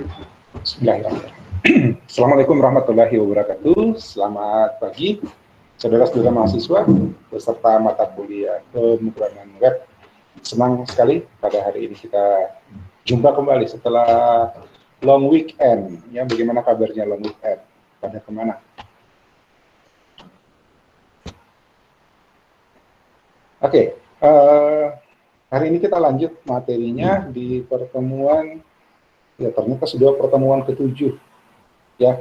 Bismillahirrahmanirrahim. Assalamualaikum warahmatullahi wabarakatuh. Selamat pagi, saudara-saudara mahasiswa beserta mata kuliah pemrograman web. Senang sekali pada hari ini kita jumpa kembali setelah long weekend. Ya, bagaimana kabarnya long weekend? Pada kemana? Oke, hari ini kita lanjut materinya di pertemuan. Ya, ternyata sudah pertemuan ke-7 ya,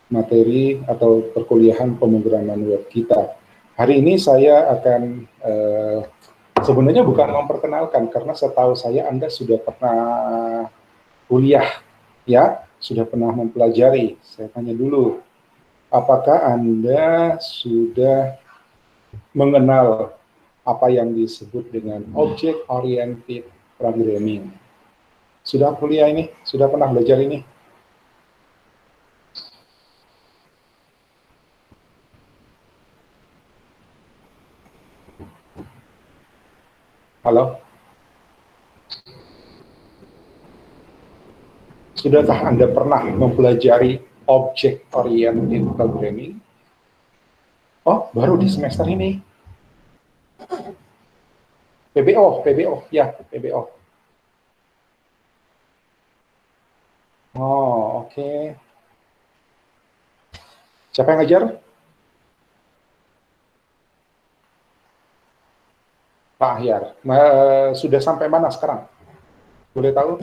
materi atau perkuliahan pemrograman web kita. Hari ini saya akan sebenarnya bukan memperkenalkan, karena setahu saya Anda sudah pernah kuliah ya, sudah pernah mempelajari. Saya tanya dulu, apakah Anda sudah mengenal apa yang disebut dengan object oriented programming? Sudah kuliah ini? Sudah pernah belajar ini? Halo? Sudahkah Anda pernah mempelajari object oriented programming? Oh, baru di semester ini. PBO, ya, PBO. Oh, oke. Siapa yang ngajar? Pak Ahyar. Sudah sampai mana sekarang? Boleh tahu?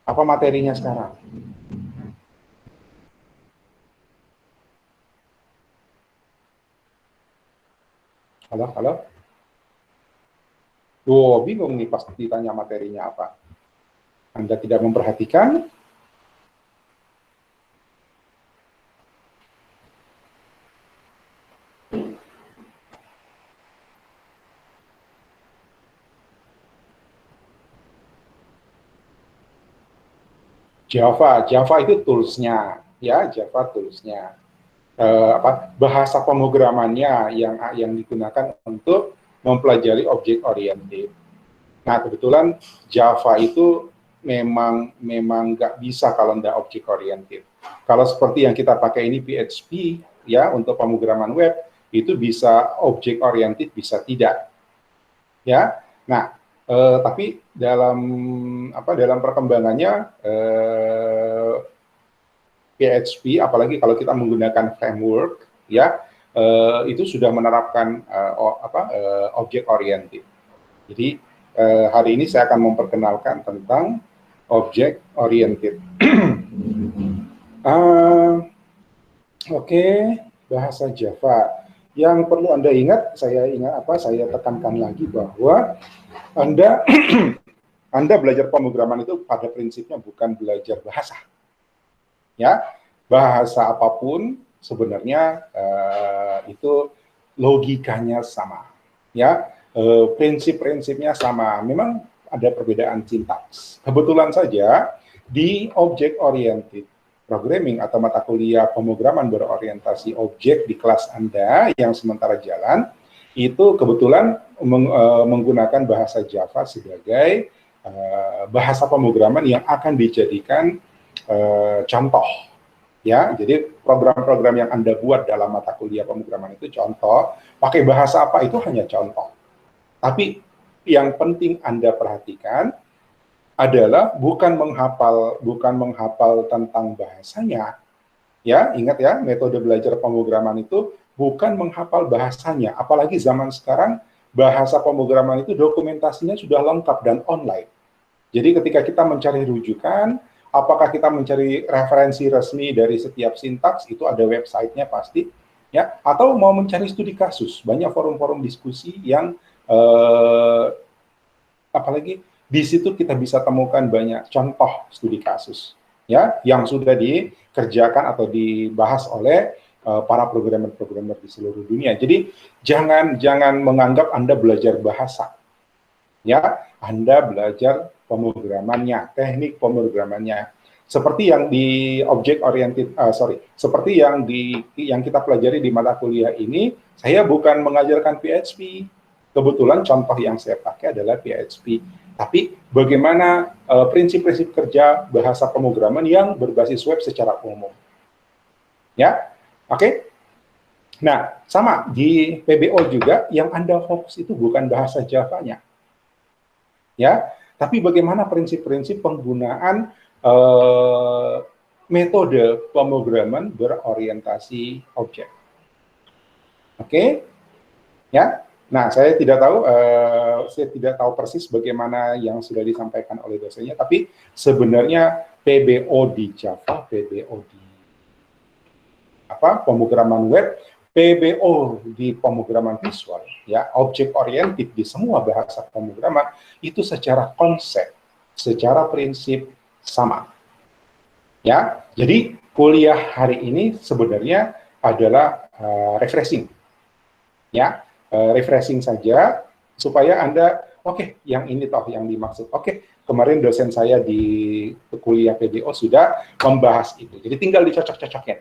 Apa materinya sekarang? Halo? Bingung nih pas ditanya materinya apa. Anda tidak memperhatikan? Java itu toolsnya, ya, Java toolsnya. Bahasa pemrogramannya yang digunakan untuk mempelajari objek oriented. Nah, kebetulan Java itu memang nggak bisa kalau nggak objek oriented. Kalau seperti yang kita pakai ini PHP, ya, untuk pemrograman web, itu bisa objek oriented, bisa tidak. Ya, nah, tapi dalam perkembangangannya PHP, apalagi kalau kita menggunakan framework, ya, itu sudah menerapkan objek oriented. Jadi hari ini saya akan memperkenalkan tentang objek oriented. Oke, bahasa Java. Yang perlu Anda ingat, saya tekankan lagi bahwa Anda Anda belajar pemrograman itu pada prinsipnya bukan belajar bahasa. Ya, bahasa apapun sebenarnya itu logikanya sama. Ya, prinsip-prinsipnya sama. Memang ada perbedaan sintaks. Kebetulan saja di object oriented programming atau mata kuliah pemrograman berorientasi objek di kelas Anda yang sementara jalan, itu kebetulan menggunakan bahasa Java sebagai bahasa pemrograman yang akan dijadikan contoh. Ya, jadi program-program yang Anda buat dalam mata kuliah pemrograman itu contoh, pakai bahasa apa itu hanya contoh. Tapi yang penting Anda perhatikan adalah bukan menghafal tentang bahasanya. Ya, ingat ya, metode belajar pemrograman itu bukan menghafal bahasanya, apalagi zaman sekarang bahasa pemrograman itu dokumentasinya sudah lengkap dan online. Jadi ketika kita mencari rujukan, apakah kita mencari referensi resmi dari setiap sintaks, itu ada websitenya pasti, ya, atau mau mencari studi kasus, banyak forum-forum diskusi yang apalagi di situ kita bisa temukan banyak contoh studi kasus, ya, yang sudah dikerjakan atau dibahas oleh para programmer-programmer di seluruh dunia. Jadi jangan menganggap Anda belajar bahasa, ya, Anda belajar pemrogramannya, teknik pemrogramannya. Seperti yang di object oriented, seperti yang kita pelajari di mata kuliah ini, saya bukan mengajarkan PHP. Kebetulan contoh yang saya pakai adalah PHP. Tapi bagaimana prinsip-prinsip kerja bahasa pemrograman yang berbasis web secara umum. Ya, oke. Nah, sama di PBO juga yang Anda fokus itu bukan bahasa Java-nya. Ya, tapi bagaimana prinsip-prinsip penggunaan metode pemrograman berorientasi objek. Oke? Ya. Nah, saya tidak tahu persis bagaimana yang sudah disampaikan oleh dosennya, tapi sebenarnya PBO di Java, PBO di pemrograman web, PBO di pemrograman visual, ya, object oriented di semua bahasa pemrograman itu secara konsep, secara prinsip sama. Ya, jadi kuliah hari ini sebenarnya adalah refreshing. Ya, refreshing saja supaya Anda yang ini toh yang dimaksud. Kemarin dosen saya di kuliah PBO sudah membahas itu. Jadi tinggal dicocok-cocokin.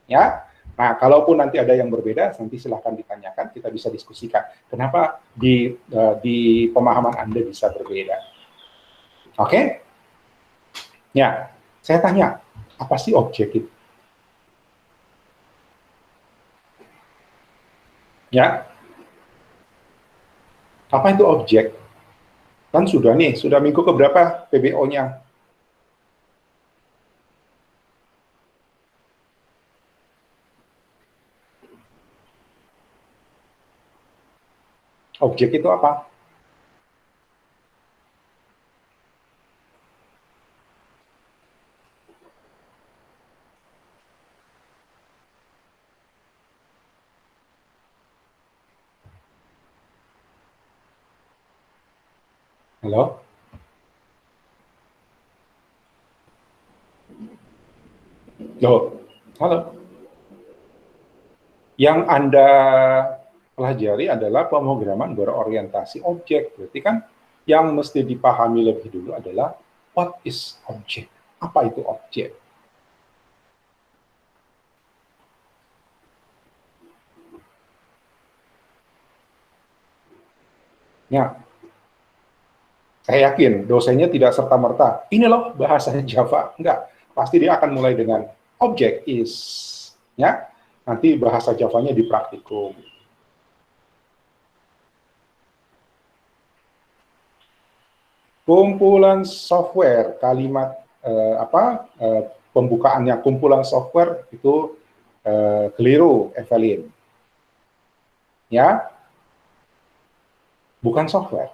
Ya. Nah, kalaupun nanti ada yang berbeda, nanti silahkan ditanyakan, kita bisa diskusikan. Kenapa di pemahaman Anda bisa berbeda? Oke? Ya, saya tanya, apa sih objek itu? Ya, apa itu objek? Kan sudah minggu keberapa PBO-nya? Objek itu apa? Halo? Loh, halo? Yang Anda pelajari adalah pemrograman berorientasi objek. Berarti kan yang mesti dipahami lebih dulu adalah what is object? Apa itu objek? Ya, saya yakin dosennya tidak serta-merta, ini loh bahasa Java. Enggak, pasti dia akan mulai dengan object is. Ya, nanti bahasa Javanya di praktikum. Kumpulan software, kalimat pembukaannya kumpulan software itu keliru, Evelyn. Ya, bukan software.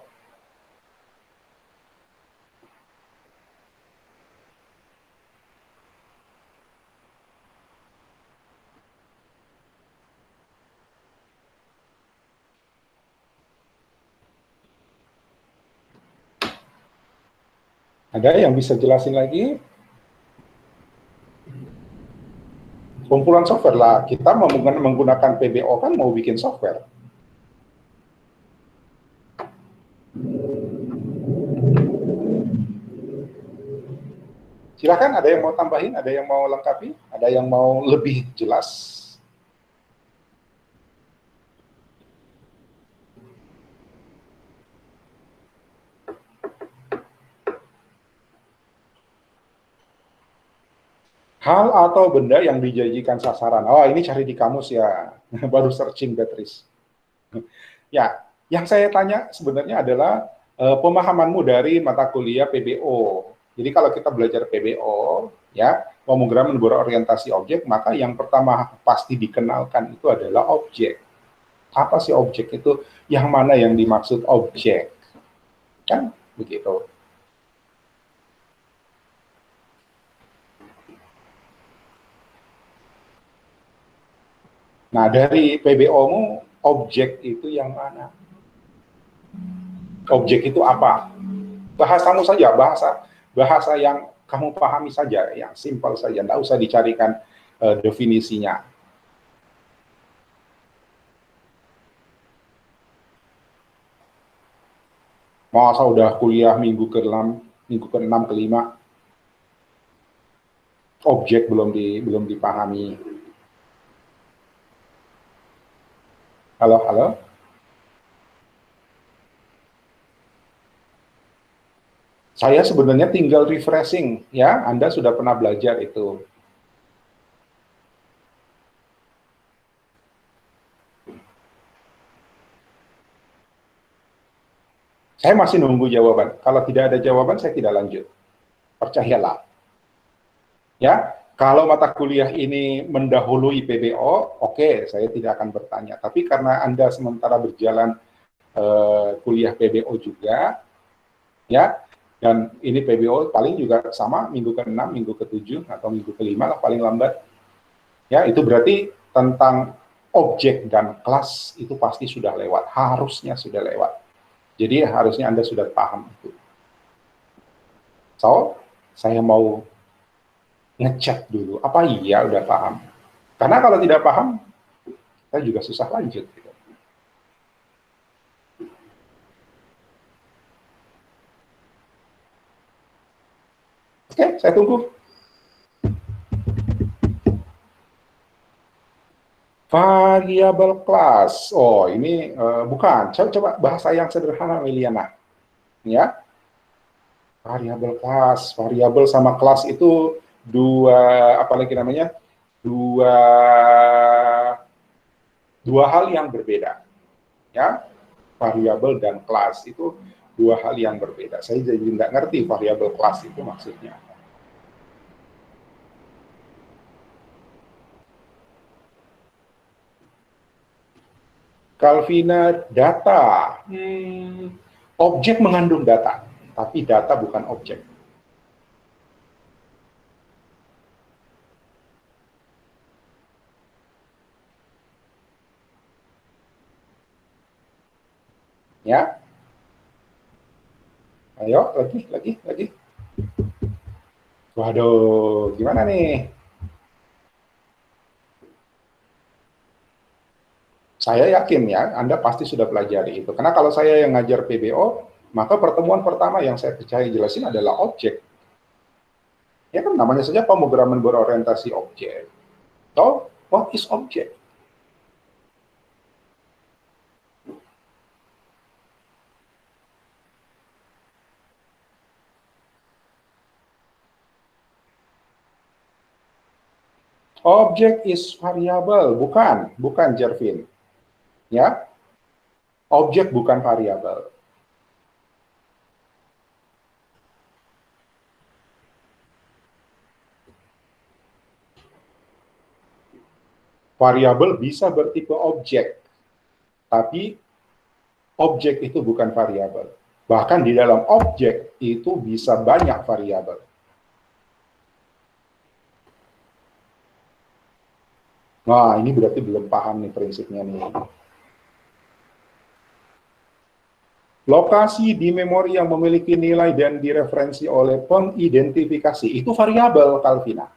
Ada yang bisa jelasin lagi? Kumpulan software lah, kita menggunakan PBO kan mau bikin software. Silakan, ada yang mau tambahin, ada yang mau lengkapi, ada yang mau lebih jelas. Hal atau benda yang dijadikan sasaran. Oh, ini cari di kamus ya. Baru searching Beatrice. Ya, yang saya tanya sebenarnya adalah pemahamanmu dari mata kuliah PBO. Jadi kalau kita belajar PBO, ya, pemrograman berorientasi objek, maka yang pertama pasti dikenalkan itu adalah objek. Apa sih objek itu? Yang mana yang dimaksud objek? Kan begitu. Nah, dari PBO-mu, objek itu yang mana? Objek itu apa? Bahasamu saja, bahasa yang kamu pahami saja, yang simpel saja, tidak usah dicarikan definisinya. Masa udah kuliah minggu ke-6, minggu ke-6, ke-5, objek belum dipahami. Halo, halo. Saya sebenarnya tinggal refreshing, ya. Anda sudah pernah belajar itu. Saya masih nunggu jawaban. Kalau tidak ada jawaban, saya tidak lanjut. Percayalah. Ya, kalau mata kuliah ini mendahului PBO, oke, saya tidak akan bertanya. Tapi karena Anda sementara berjalan kuliah PBO juga, ya, dan ini PBO paling juga sama minggu ke-6, minggu ke-7, atau minggu ke-5 lah paling lambat. Ya, itu berarti tentang objek dan kelas itu pasti sudah lewat, harusnya sudah lewat. Jadi harusnya Anda sudah paham itu. So, saya mau ngecek dulu, apa iya udah paham? Karena kalau tidak paham, kita juga susah lanjut. Gitu. Oke, saya tunggu. Variabel kelas. Oh, ini bukan. Coba bahasa yang sederhana, Liliana. Ya, variabel sama kelas itu dua, apalagi namanya, dua hal yang berbeda. Ya, variabel dan kelas itu dua hal yang berbeda. Saya jadi nggak ngerti variabel kelas itu maksudnya. Calvina, data. Objek mengandung data, tapi data bukan objek. Ya, ayo lagi. Waduh, gimana nih? Saya yakin ya, Anda pasti sudah pelajari itu. Karena kalau saya yang ngajar PBO, maka pertemuan pertama yang saya percaya jelasin adalah objek. Ya kan namanya saja pemrograman berorientasi objek. So, what is object? Object is variable, bukan Jervin. Ya, objek bukan variabel. Variabel bisa bertipe objek, tapi objek itu bukan variabel. Bahkan di dalam objek itu bisa banyak variabel. Nah, ini berarti belum paham nih prinsipnya nih. Lokasi di memori yang memiliki nilai dan direferensi oleh pengidentifikasi itu variabel, Calvina.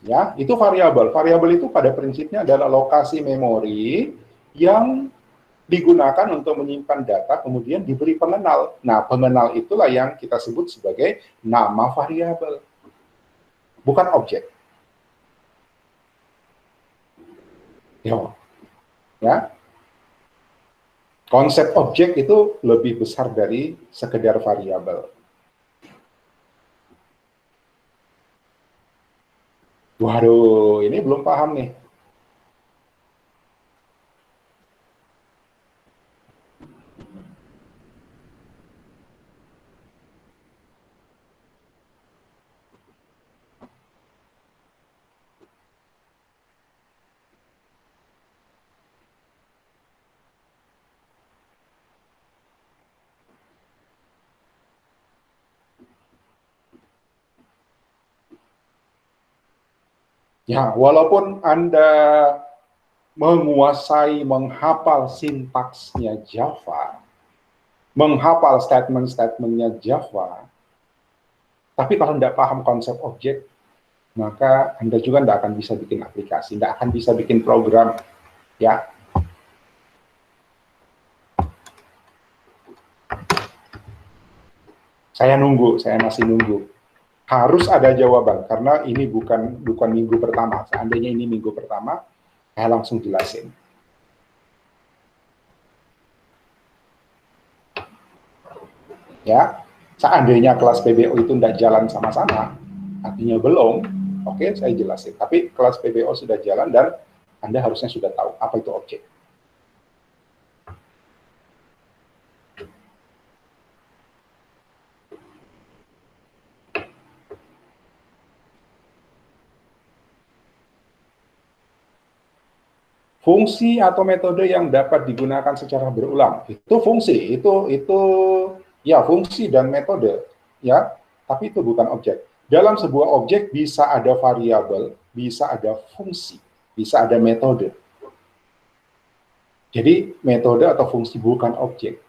Ya, itu variabel. Variabel itu pada prinsipnya adalah lokasi memori yang digunakan untuk menyimpan data, kemudian diberi pengenal. Nah, pengenal itulah yang kita sebut sebagai nama variabel, bukan objek. Ya, konsep objek itu lebih besar dari sekedar variabel. Waduh, ini belum paham nih. Ya, walaupun Anda menguasai, menghafal sintaksnya Java, menghafal statement-statementnya Java, tapi kalau tidak paham konsep objek, maka Anda juga tidak akan bisa bikin aplikasi, tidak akan bisa bikin program. Ya, saya masih nunggu. harus ada jawaban karena ini bukan minggu pertama. Seandainya ini minggu pertama, saya langsung jelasin. Ya, seandainya kelas PBO itu tidak jalan sama-sama, artinya belum, oke, saya jelasin. Tapi kelas PBO sudah jalan dan Anda harusnya sudah tahu apa itu objek. Fungsi atau metode yang dapat digunakan secara berulang itu fungsi, itu ya fungsi dan metode, ya, tapi itu bukan objek. Dalam sebuah objek bisa ada variabel, bisa ada fungsi, bisa ada metode. Jadi metode atau fungsi bukan objek.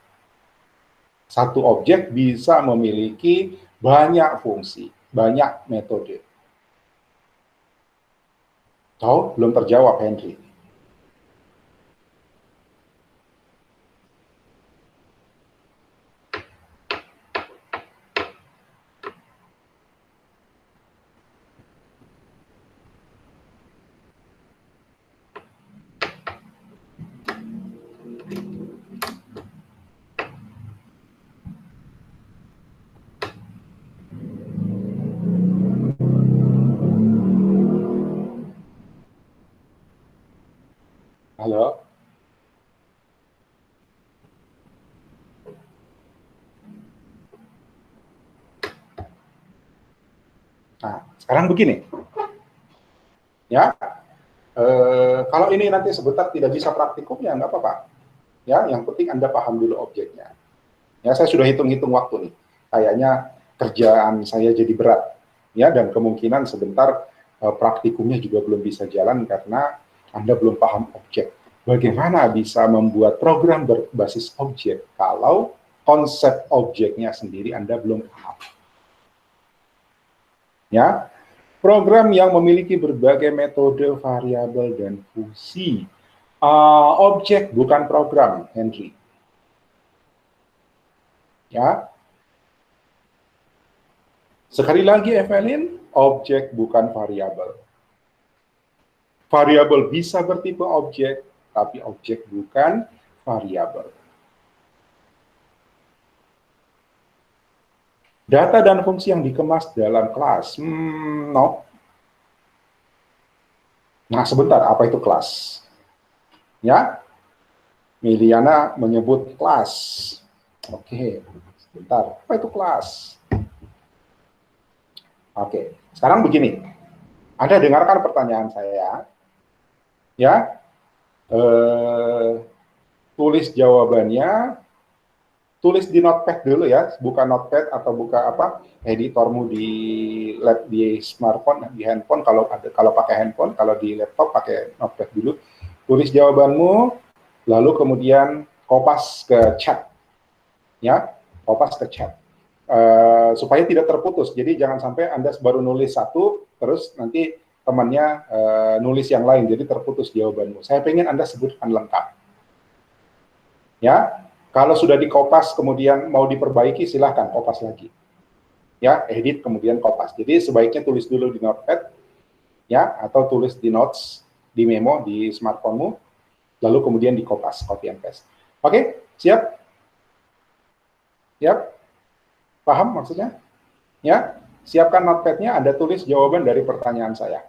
Satu objek bisa memiliki banyak fungsi, banyak metode. Tahu? Belum terjawab, Henry. Halo? Nah, sekarang begini. Ya, kalau ini nanti sebentar tidak bisa praktikum, ya nggak apa-apa. Ya, yang penting Anda paham dulu objeknya. Ya, saya sudah hitung-hitung waktu nih. Kayaknya kerjaan saya jadi berat. Ya, dan kemungkinan sebentar praktikumnya juga belum bisa jalan karena Anda belum paham objek. Bagaimana bisa membuat program berbasis objek kalau konsep objeknya sendiri Anda belum paham? Ya, program yang memiliki berbagai metode, variabel, dan fungsi. Objek bukan program, Henry. Ya. Sekali lagi, Evelyn, objek bukan variabel. Variabel bisa bertipe objek, tapi objek bukan variabel. Data dan fungsi yang dikemas dalam kelas. No. Nah, sebentar, apa itu kelas? Ya, Miliana menyebut kelas. Oke, sebentar, apa itu kelas? Oke, sekarang begini. Anda dengarkan pertanyaan saya. Ya, tulis jawabannya. Tulis di notepad dulu ya, buka notepad atau buka apa editormu di smartphone, di handphone kalau pakai handphone, kalau di laptop pakai notepad dulu. Tulis jawabanmu, lalu kemudian kopas ke chat, ya, kopas ke chat supaya tidak terputus. Jadi jangan sampai Anda baru nulis satu, terus nanti temannya nulis yang lain, jadi terputus jawabanmu. Saya pengen Anda sebutkan lengkap, ya. Kalau sudah dikopas kemudian mau diperbaiki, silahkan kopas lagi. Ya, edit kemudian kopas. Jadi sebaiknya tulis dulu di notepad, ya, atau tulis di notes, di memo, di smartphone-mu, lalu kemudian dikopas, copy and paste. Oke, siap? Siap? Paham maksudnya? Ya, siapkan notepad-nya, Anda tulis jawaban dari pertanyaan saya.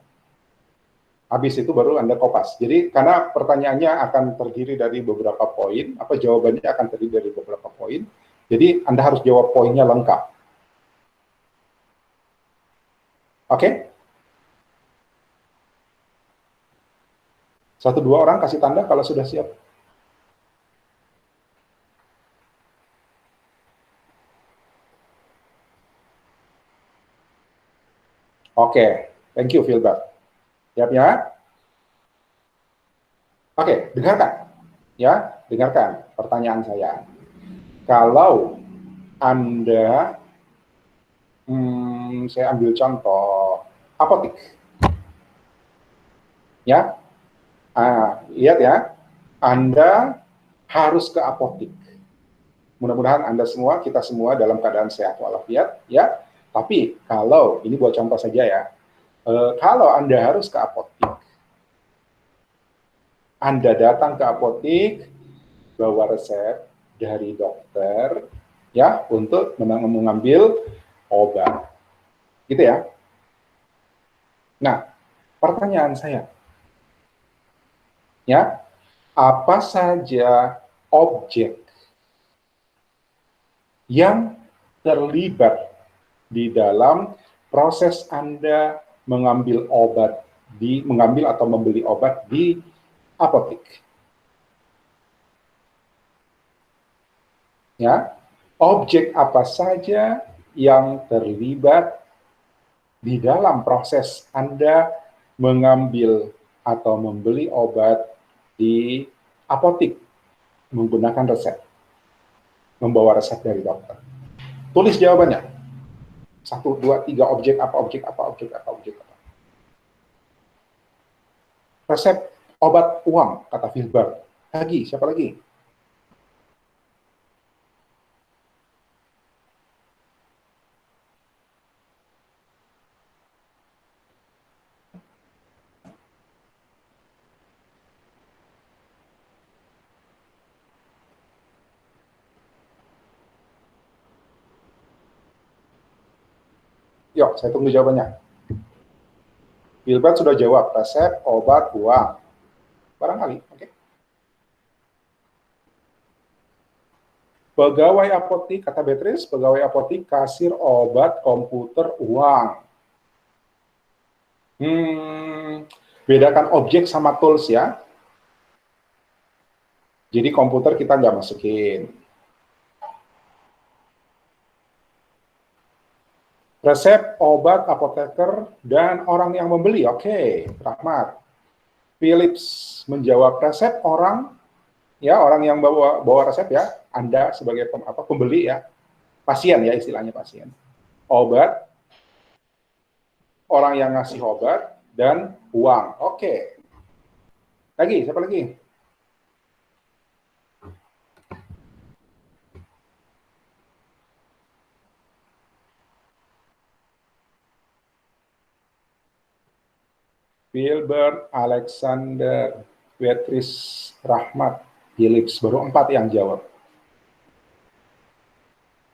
Habis itu baru Anda kopas. Jadi karena pertanyaannya akan terdiri dari beberapa poin, apa jawabannya akan terdiri dari beberapa poin. Jadi Anda harus jawab poinnya lengkap. Oke? Satu dua orang kasih tanda kalau sudah siap. Oke, thank you Filbert. Siap ya? Oke, dengarkan. Ya, dengarkan pertanyaan saya. Kalau Anda, saya ambil contoh apotik. Ya, lihat ya, Anda harus ke apotik. Mudah-mudahan Anda semua, kita semua dalam keadaan sehat walafiat, ya. Tapi kalau, ini buat contoh saja ya, kalau Anda harus ke apotik, Anda datang ke apotik, bawa resep dari dokter, ya, untuk mengambil obat. Gitu ya. Nah, pertanyaan saya, ya, apa saja objek yang terlibat di dalam proses Anda mengambil atau membeli obat di apotek. Ya, objek apa saja yang terlibat di dalam proses Anda mengambil atau membeli obat di apotek menggunakan resep, membawa resep dari dokter. Tulis jawabannya. 1, 2, 3 objek apa, objek apa, objek apa, objek apa. Resep obat uang, kata Filbert. Lagi, siapa lagi? Yuk, saya tunggu jawabannya. Filbert sudah jawab, resep obat uang. Barangkali, oke. Pegawai apotik, kata Beatrice, pegawai apotik, kasir obat, komputer, uang. Bedakan objek sama tools ya. Jadi komputer kita nggak masukin. Resep, obat, apoteker, dan orang yang membeli. Oke, Rahmat. Philips menjawab resep orang, ya, orang yang bawa resep ya, Anda sebagai pembeli ya, pasien ya, istilahnya pasien. Obat, orang yang ngasih obat, dan uang. Oke. Lagi, siapa lagi? Wilbert, Alexander, Beatrice, Rahmat, Philips. Baru 4 yang jawab.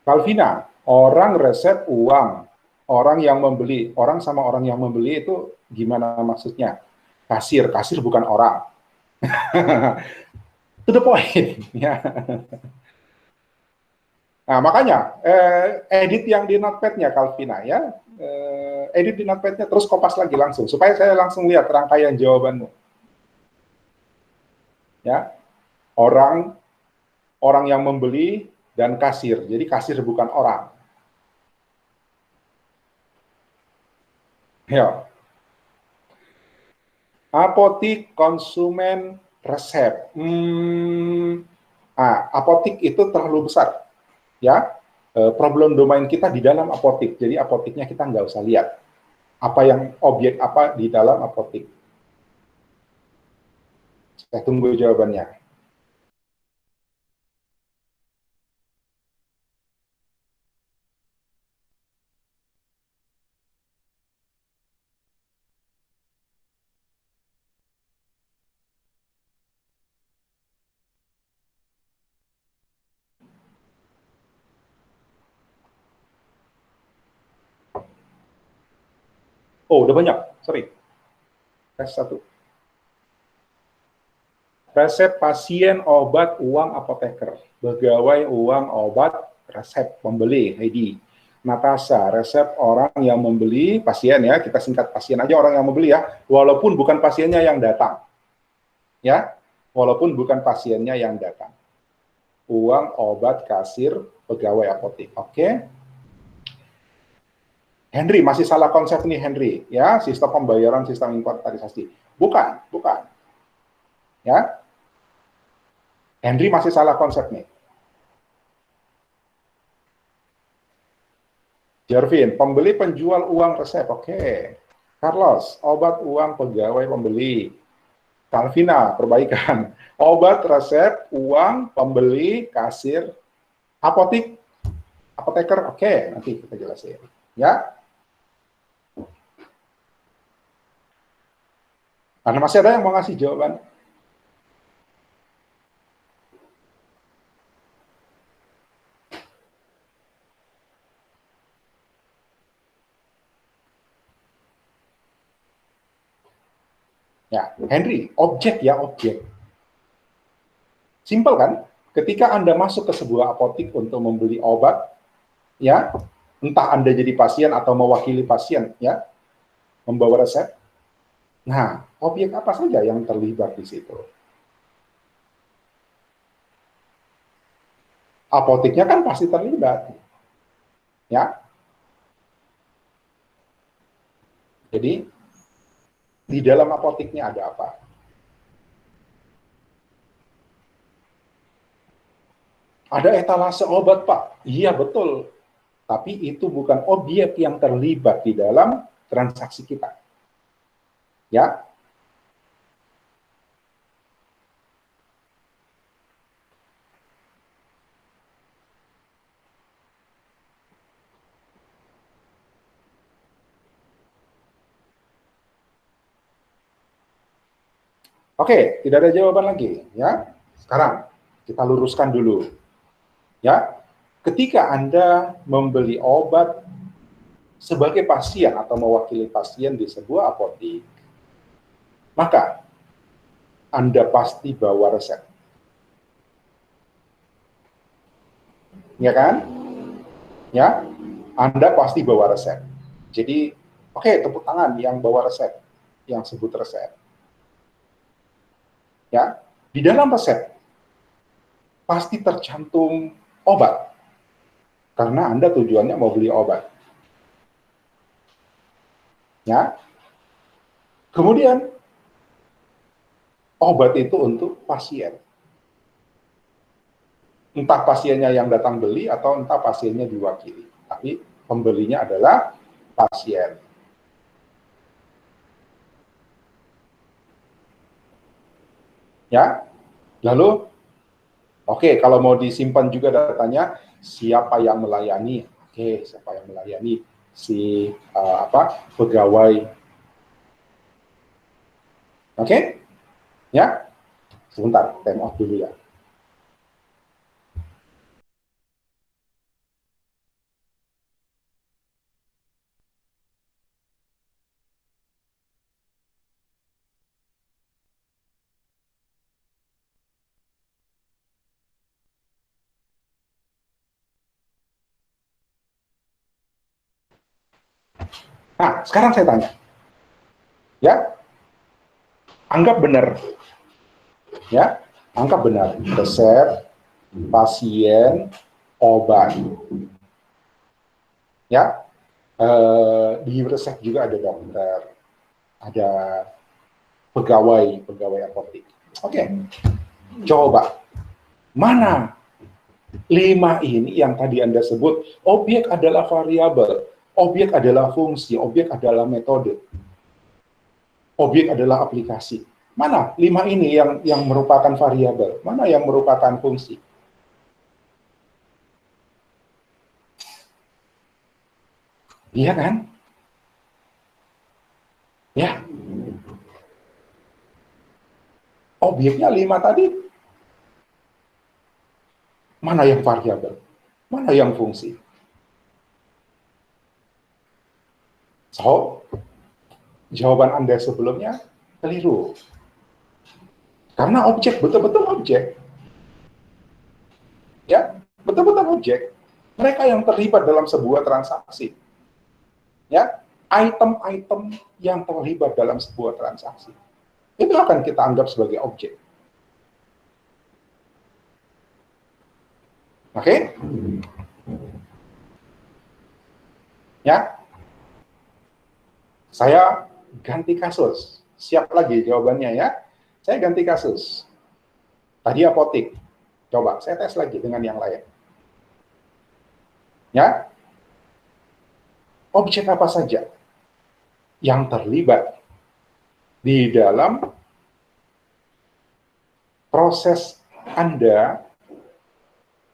Calvina, orang resep uang. Orang yang membeli. Orang sama orang yang membeli itu gimana maksudnya? Kasir. Kasir bukan orang. To the point. Ya. Nah, makanya, edit yang di notepad-nya, Calvina, ya. Edit di notepad-nya, terus kopas lagi langsung, supaya saya langsung lihat rangkaian jawabanmu. Ya, orang yang membeli dan kasir. Jadi kasir bukan orang. Ya. Apotik, konsumen, resep. Apotik itu terlalu besar. Ya, problem domain kita di dalam apotik. Jadi apotiknya kita nggak usah lihat. Apa yang objek apa di dalam apotik. Saya tunggu jawabannya. Oh, udah banyak. Sorry. Tes 1. Resep pasien, obat, uang, apoteker. Pegawai, uang, obat, resep, pembeli, Heidi. Natasha, resep orang yang membeli, pasien ya, kita singkat pasien aja, orang yang membeli ya, walaupun bukan pasiennya yang datang. Ya, walaupun bukan pasiennya yang datang. Uang, obat, kasir, pegawai apotek. Oke. Henry, masih salah konsep nih Henry, ya, sistem pembayaran, sistem inventarisasi. Bukan. Ya. Henry masih salah konsep nih. Jervin, pembeli penjual uang resep, oke. Carlos, obat uang pegawai pembeli. Calvina, perbaikan. Obat resep, uang, pembeli, kasir, apotik, apoteker, oke, nanti kita jelasin. Ya, karena masih ada yang mau ngasih jawaban. Ya, Henry, objek ya, objek. Simpel kan? Ketika Anda masuk ke sebuah apotik untuk membeli obat, ya, entah Anda jadi pasien atau mewakili pasien, ya, membawa resep. Nah, objek apa saja yang terlibat di situ? Apotiknya kan pasti terlibat, ya. Jadi di dalam apotiknya ada apa? Ada etalase obat, Pak. Iya, betul. Tapi itu bukan objek yang terlibat di dalam transaksi kita. Ya. Oke, tidak ada jawaban lagi, ya. Sekarang kita luruskan dulu. Ya. Ketika Anda membeli obat sebagai pasien atau mewakili pasien di sebuah apotik, maka Anda pasti bawa resep. Ya kan? Ya, Anda pasti bawa resep. Jadi, oke, tepuk tangan yang bawa resep, yang sebut resep. Ya, di dalam resep pasti tercantum obat, karena Anda tujuannya mau beli obat. Ya, kemudian obat itu untuk pasien. Entah pasiennya yang datang beli atau entah pasiennya diwakili. Tapi pembelinya adalah pasien. Ya, lalu oke, kalau mau disimpan juga datanya, siapa yang melayani? Oke, siapa yang melayani? Si pegawai. Oke, ya. Sebentar, time off dulu ya. Nah, sekarang saya tanya, ya, anggap benar, ya, anggap benar resep, pasien, obat, ya, di resep juga ada dokter, ada pegawai apotik. Oke, coba mana 5 ini yang tadi Anda sebut, objek adalah variabel, objek adalah fungsi, objek adalah metode, objek adalah aplikasi. Mana 5 ini yang merupakan variabel, mana yang merupakan fungsi? Iya kan? Ya, objeknya 5 tadi, mana yang variabel, mana yang fungsi? So, jawaban Anda sebelumnya keliru. Karena objek, betul-betul objek. Ya, betul-betul objek. Mereka yang terlibat dalam sebuah transaksi. Ya, item-item yang terlibat dalam sebuah transaksi. Itu akan kita anggap sebagai objek. Oke? Ya. Saya ganti kasus. Siap lagi jawabannya ya. Saya ganti kasus. Tadi apotik. Coba saya tes lagi dengan yang lain. Ya. Objek apa saja yang terlibat di dalam proses Anda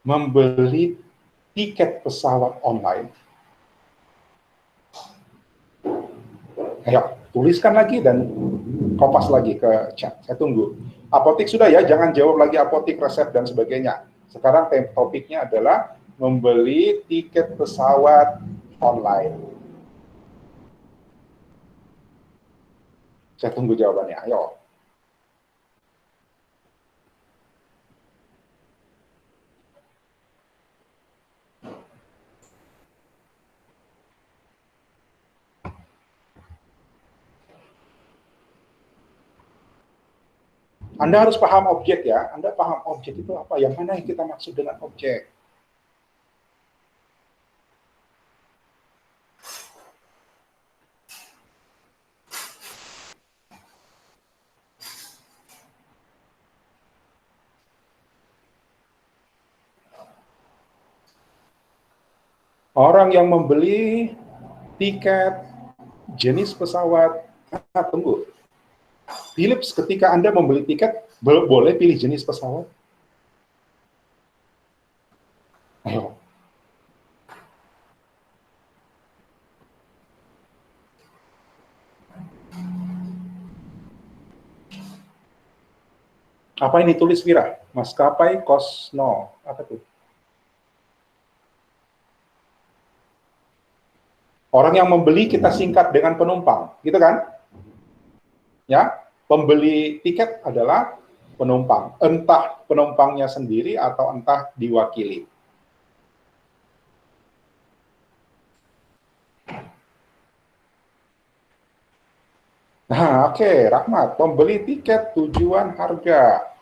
membeli tiket pesawat online Ayo, tuliskan lagi dan kopas lagi ke chat. Saya tunggu. Apotik sudah ya, jangan jawab lagi apotik, resep, dan sebagainya. Sekarang topiknya adalah membeli tiket pesawat online. Saya tunggu jawabannya. Ayo. Anda harus paham objek ya. Anda paham objek itu apa? Yang mana yang kita maksud dengan objek? Orang yang membeli tiket jenis pesawat, tunggu. Philips, ketika Anda membeli tiket, boleh pilih jenis pesawat? Ayo. Apa ini tulis Vira? Maskapai Kosno. Apa tuh? Orang yang membeli kita singkat dengan penumpang, gitu kan? Ya, pembeli tiket adalah penumpang, entah penumpangnya sendiri atau entah diwakili. Nah, oke, Rahmat, pembeli tiket tujuan harga.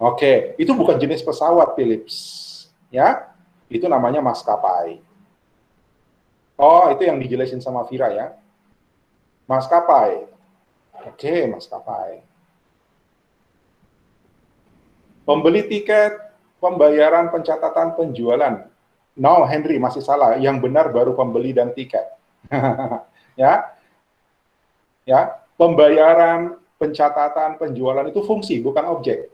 Oke, itu bukan jenis pesawat Philips, ya. Itu namanya maskapai. Oh, itu yang dijelasin sama Vira ya. Maskapai. Oke, maskapai. Pembeli tiket, pembayaran, pencatatan, penjualan. No, Henry masih salah. Yang benar baru pembeli dan tiket. Ya, ya. Pembayaran, pencatatan, penjualan itu fungsi, bukan objek.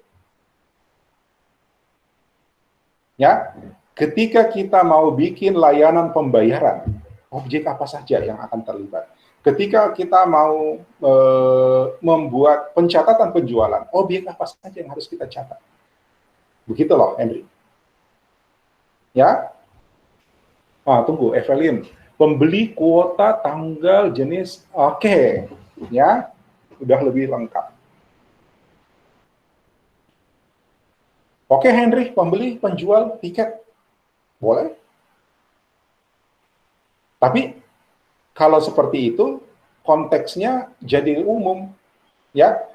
Ya, ketika kita mau bikin layanan pembayaran, objek apa saja yang akan terlibat? Ketika kita mau membuat pencatatan penjualan, objek apa saja yang harus kita catat? Begitu loh, Henry. Ya, tunggu, Evelyn. Pembeli kuota tanggal jenis, oke, ya, udah lebih lengkap. Oke, Henry, pembeli, penjual tiket, boleh. Tapi kalau seperti itu, konteksnya jadi umum, ya.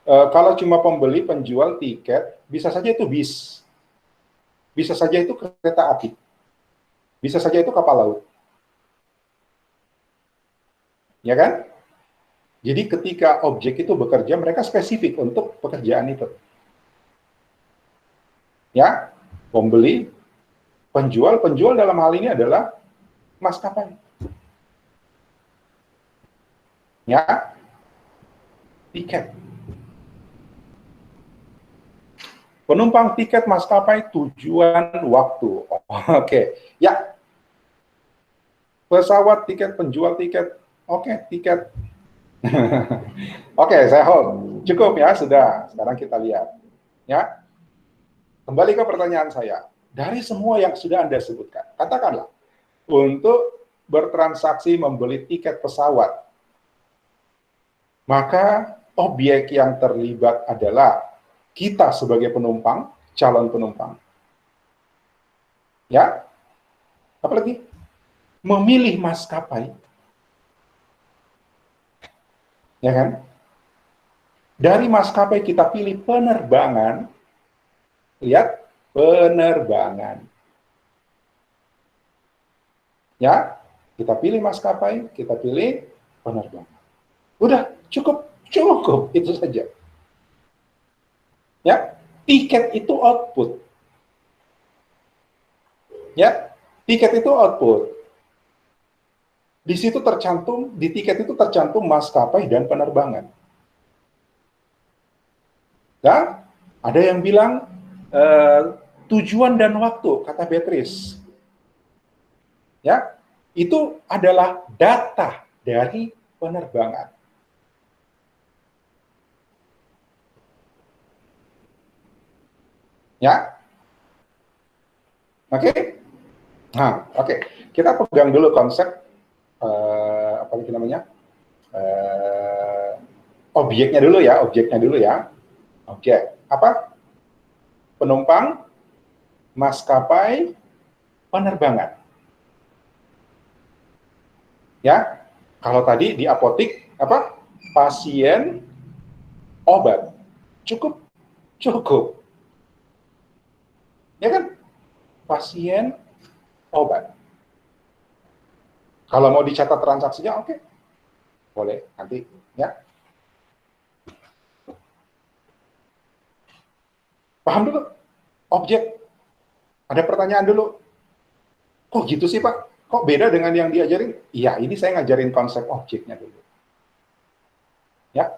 Kalau cuma pembeli, penjual tiket, bisa saja itu bis, bisa saja itu kereta api, bisa saja itu kapal laut, ya kan? Jadi ketika objek itu bekerja, mereka spesifik untuk pekerjaan itu. Ya, pembeli, penjual dalam hal ini adalah maskapai. Ya, tiket. Penumpang tiket maskapai tujuan waktu. Oke, ya. Pesawat tiket, penjual tiket. Oke, tiket. Oke, saya hold. Cukup ya, sudah. Sekarang kita lihat. Ya. Kembali ke pertanyaan saya. Dari semua yang sudah Anda sebutkan, katakanlah, untuk bertransaksi membeli tiket pesawat, maka objek yang terlibat adalah kita sebagai penumpang, calon penumpang. Ya, apalagi memilih maskapai, ya kan? Dari maskapai kita pilih penerbangan, lihat penerbangan. Ya, kita pilih maskapai, kita pilih penerbangan. Udah, cukup itu saja. Ya, tiket itu output. Ya, tiket itu output. Di situ tercantum, di tiket itu tercantum maskapai dan penerbangan. Ya, ada yang bilang tujuan dan waktu, kata Beatrice. Ya, itu adalah data dari penerbangan. Ya, oke. Nah, oke. Kita pegang dulu konsep apa itu namanya? Objeknya dulu ya, Objek apa? Penumpang, maskapai, penerbangan. Ya, kalau tadi di apotik apa? Pasien, obat. Cukup. Ya kan? Pasien, obat. Kalau mau dicatat transaksinya, oke. Boleh, nanti ya. Paham dulu? Objek. Ada pertanyaan dulu. Kok gitu sih, Pak? Kok beda dengan yang diajarin? Iya, ini saya ngajarin konsep objeknya dulu. Ya,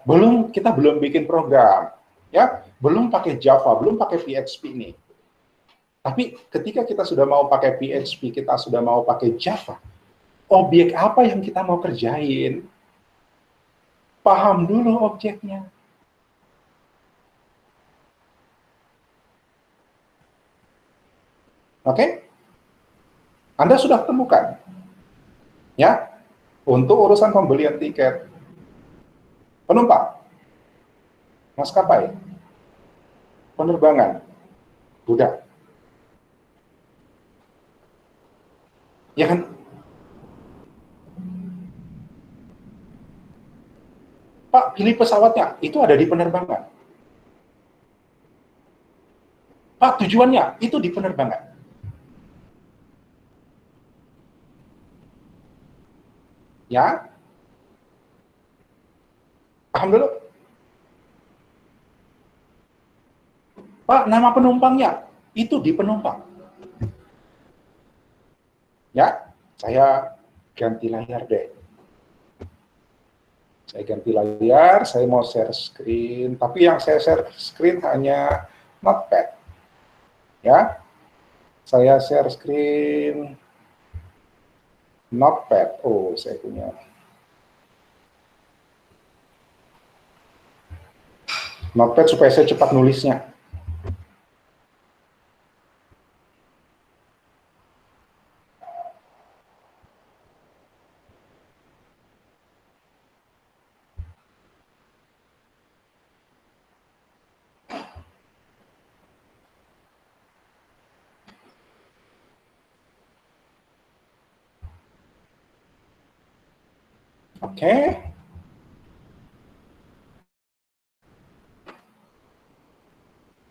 kita belum bikin program. Ya, belum pakai Java, belum pakai PHP nih. Tapi ketika kita sudah mau pakai PHP, kita sudah mau pakai Java, objek apa yang kita mau kerjain? Paham dulu objeknya. Oke? Anda sudah temukan. Ya, untuk urusan pembelian tiket penumpang, maskapai, penerbangan, udah. Ya kan? Pak, pilih pesawatnya, itu ada di penerbangan. Pak, tujuannya, itu di penerbangan. Ya? Paham dulu? Pak, nama penumpangnya, itu di penumpang. Ya, saya ganti layar deh. Saya ganti layar, saya mau share screen, tapi yang saya share screen hanya Notepad. Ya, saya share screen Notepad. Oh, saya punya. Notepad supaya saya cepat nulisnya. Oke.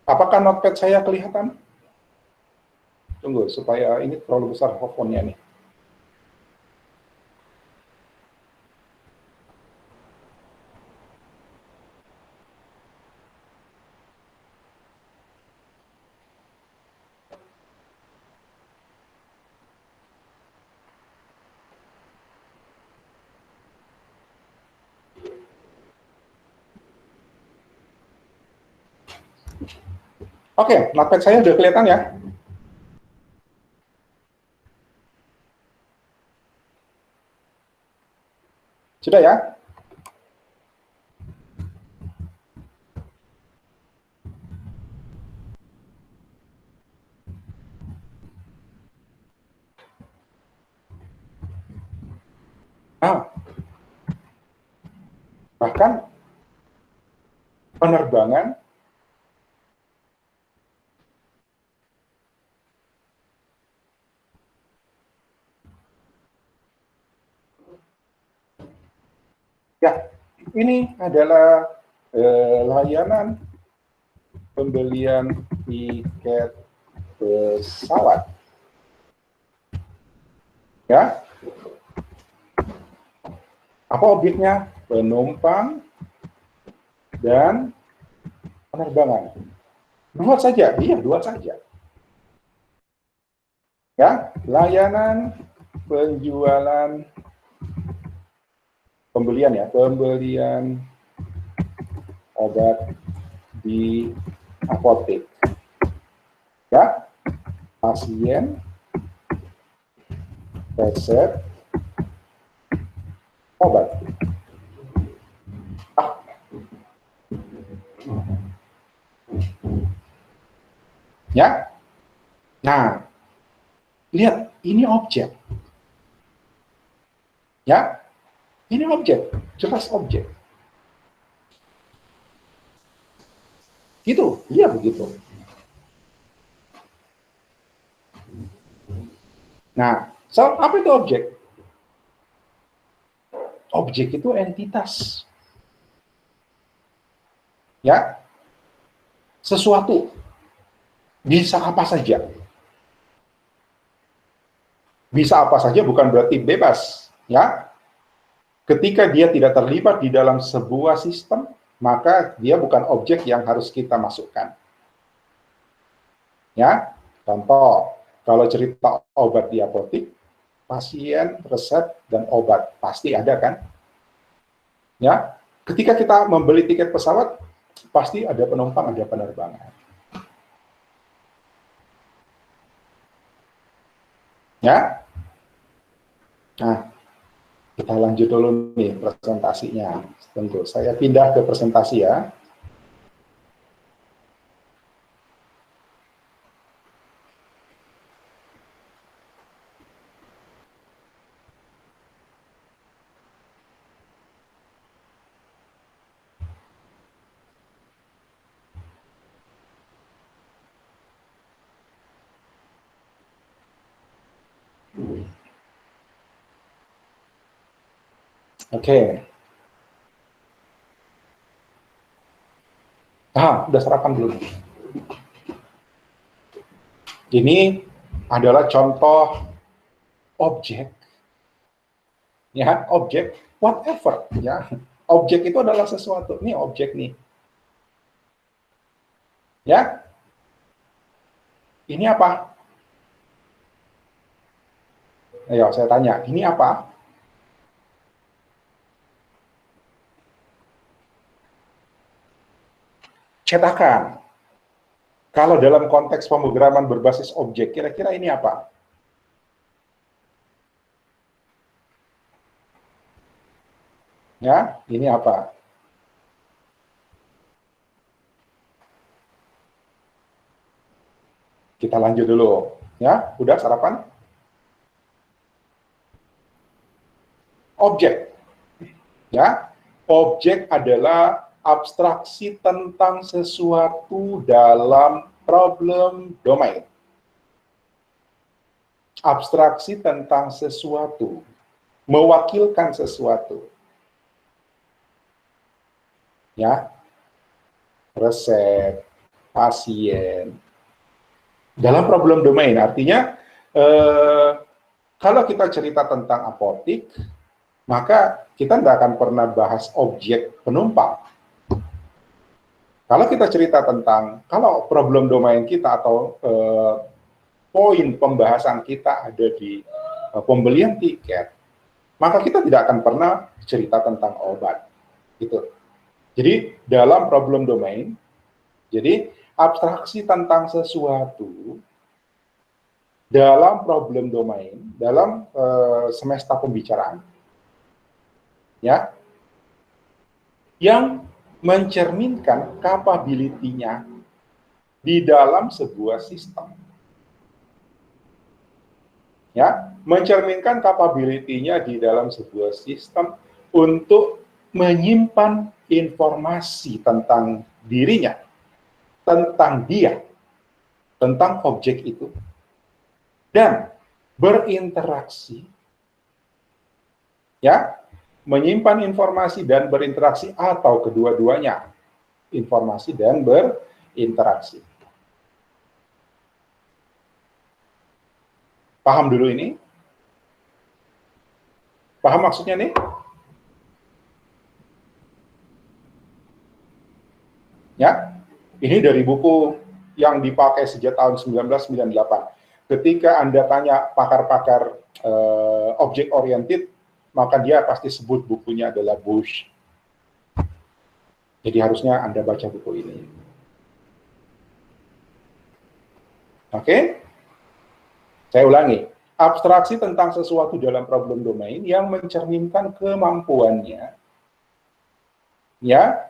Apakah Notepad saya kelihatan? Tunggu, supaya ini terlalu besar font-nya nih. Oke, Notepad saya udah kelihatan ya? Sudah ya? Nah, bahkan penerbangan ya, ini adalah layanan pembelian tiket pesawat. Ya. Apa objeknya? Penumpang dan penerbangan. Dua saja, iya dua saja. Ya, layanan penjualan pembelian obat di apotek. Ya, pasien, resep, obat. Ya. Nah, lihat, ini objek. Ya, ini objek, jelas objek. Gitu, iya begitu. Nah, so, apa itu objek? Objek itu entitas. Ya, sesuatu. Bisa apa saja. Bisa apa saja bukan berarti bebas. Ya, ketika dia tidak terlibat di dalam sebuah sistem, maka dia bukan objek yang harus kita masukkan. Ya, contoh, kalau cerita obat di apotik, pasien, resep, dan obat pasti ada kan? Ya, ketika kita membeli tiket pesawat, pasti ada penumpang, ada penerbangan. Ya, nah kita lanjut dulu nih presentasinya. Tentu saya pindah ke presentasi ya. Oke. Udah sarapan belum? Ini adalah contoh objek, ya, objek whatever, ya. Objek itu adalah sesuatu. Ini objek nih, ya. Ini apa? Ayo, saya tanya, ini apa? Cetakan. Kalau dalam konteks pemrograman berbasis objek, kira-kira ini apa? Ya, ini apa? Kita lanjut dulu. Ya, udah sarapan? Objek. Ya, objek adalah abstraksi tentang sesuatu dalam problem domain. Abstraksi tentang sesuatu, mewakilkan sesuatu. Ya, resep, pasien. Dalam problem domain, artinya kalau kita cerita tentang apotik, maka kita tidak akan pernah bahas objek penumpang. Kalau kita cerita tentang, kalau problem domain kita atau poin pembahasan kita ada di pembelian tiket, maka kita tidak akan pernah cerita tentang obat. Gitu. Jadi dalam problem domain, jadi abstraksi tentang sesuatu dalam problem domain, dalam semesta pembicaraan, ya, yang mencerminkan capability-nya di dalam sebuah sistem. Ya, mencerminkan capability-nya di dalam sebuah sistem untuk menyimpan informasi tentang dirinya, tentang dia, tentang objek itu, dan berinteraksi, ya, menyimpan informasi dan berinteraksi atau kedua-duanya, informasi dan berinteraksi. Paham dulu ini? Paham maksudnya nih? Ya, ini dari buku yang dipakai sejak tahun 1998. Ketika Anda tanya pakar-pakar object oriented, maka dia pasti sebut bukunya adalah Bush. Jadi harusnya Anda baca buku ini. Oke? Saya ulangi, abstraksi tentang sesuatu dalam problem domain yang mencerminkan kemampuannya ya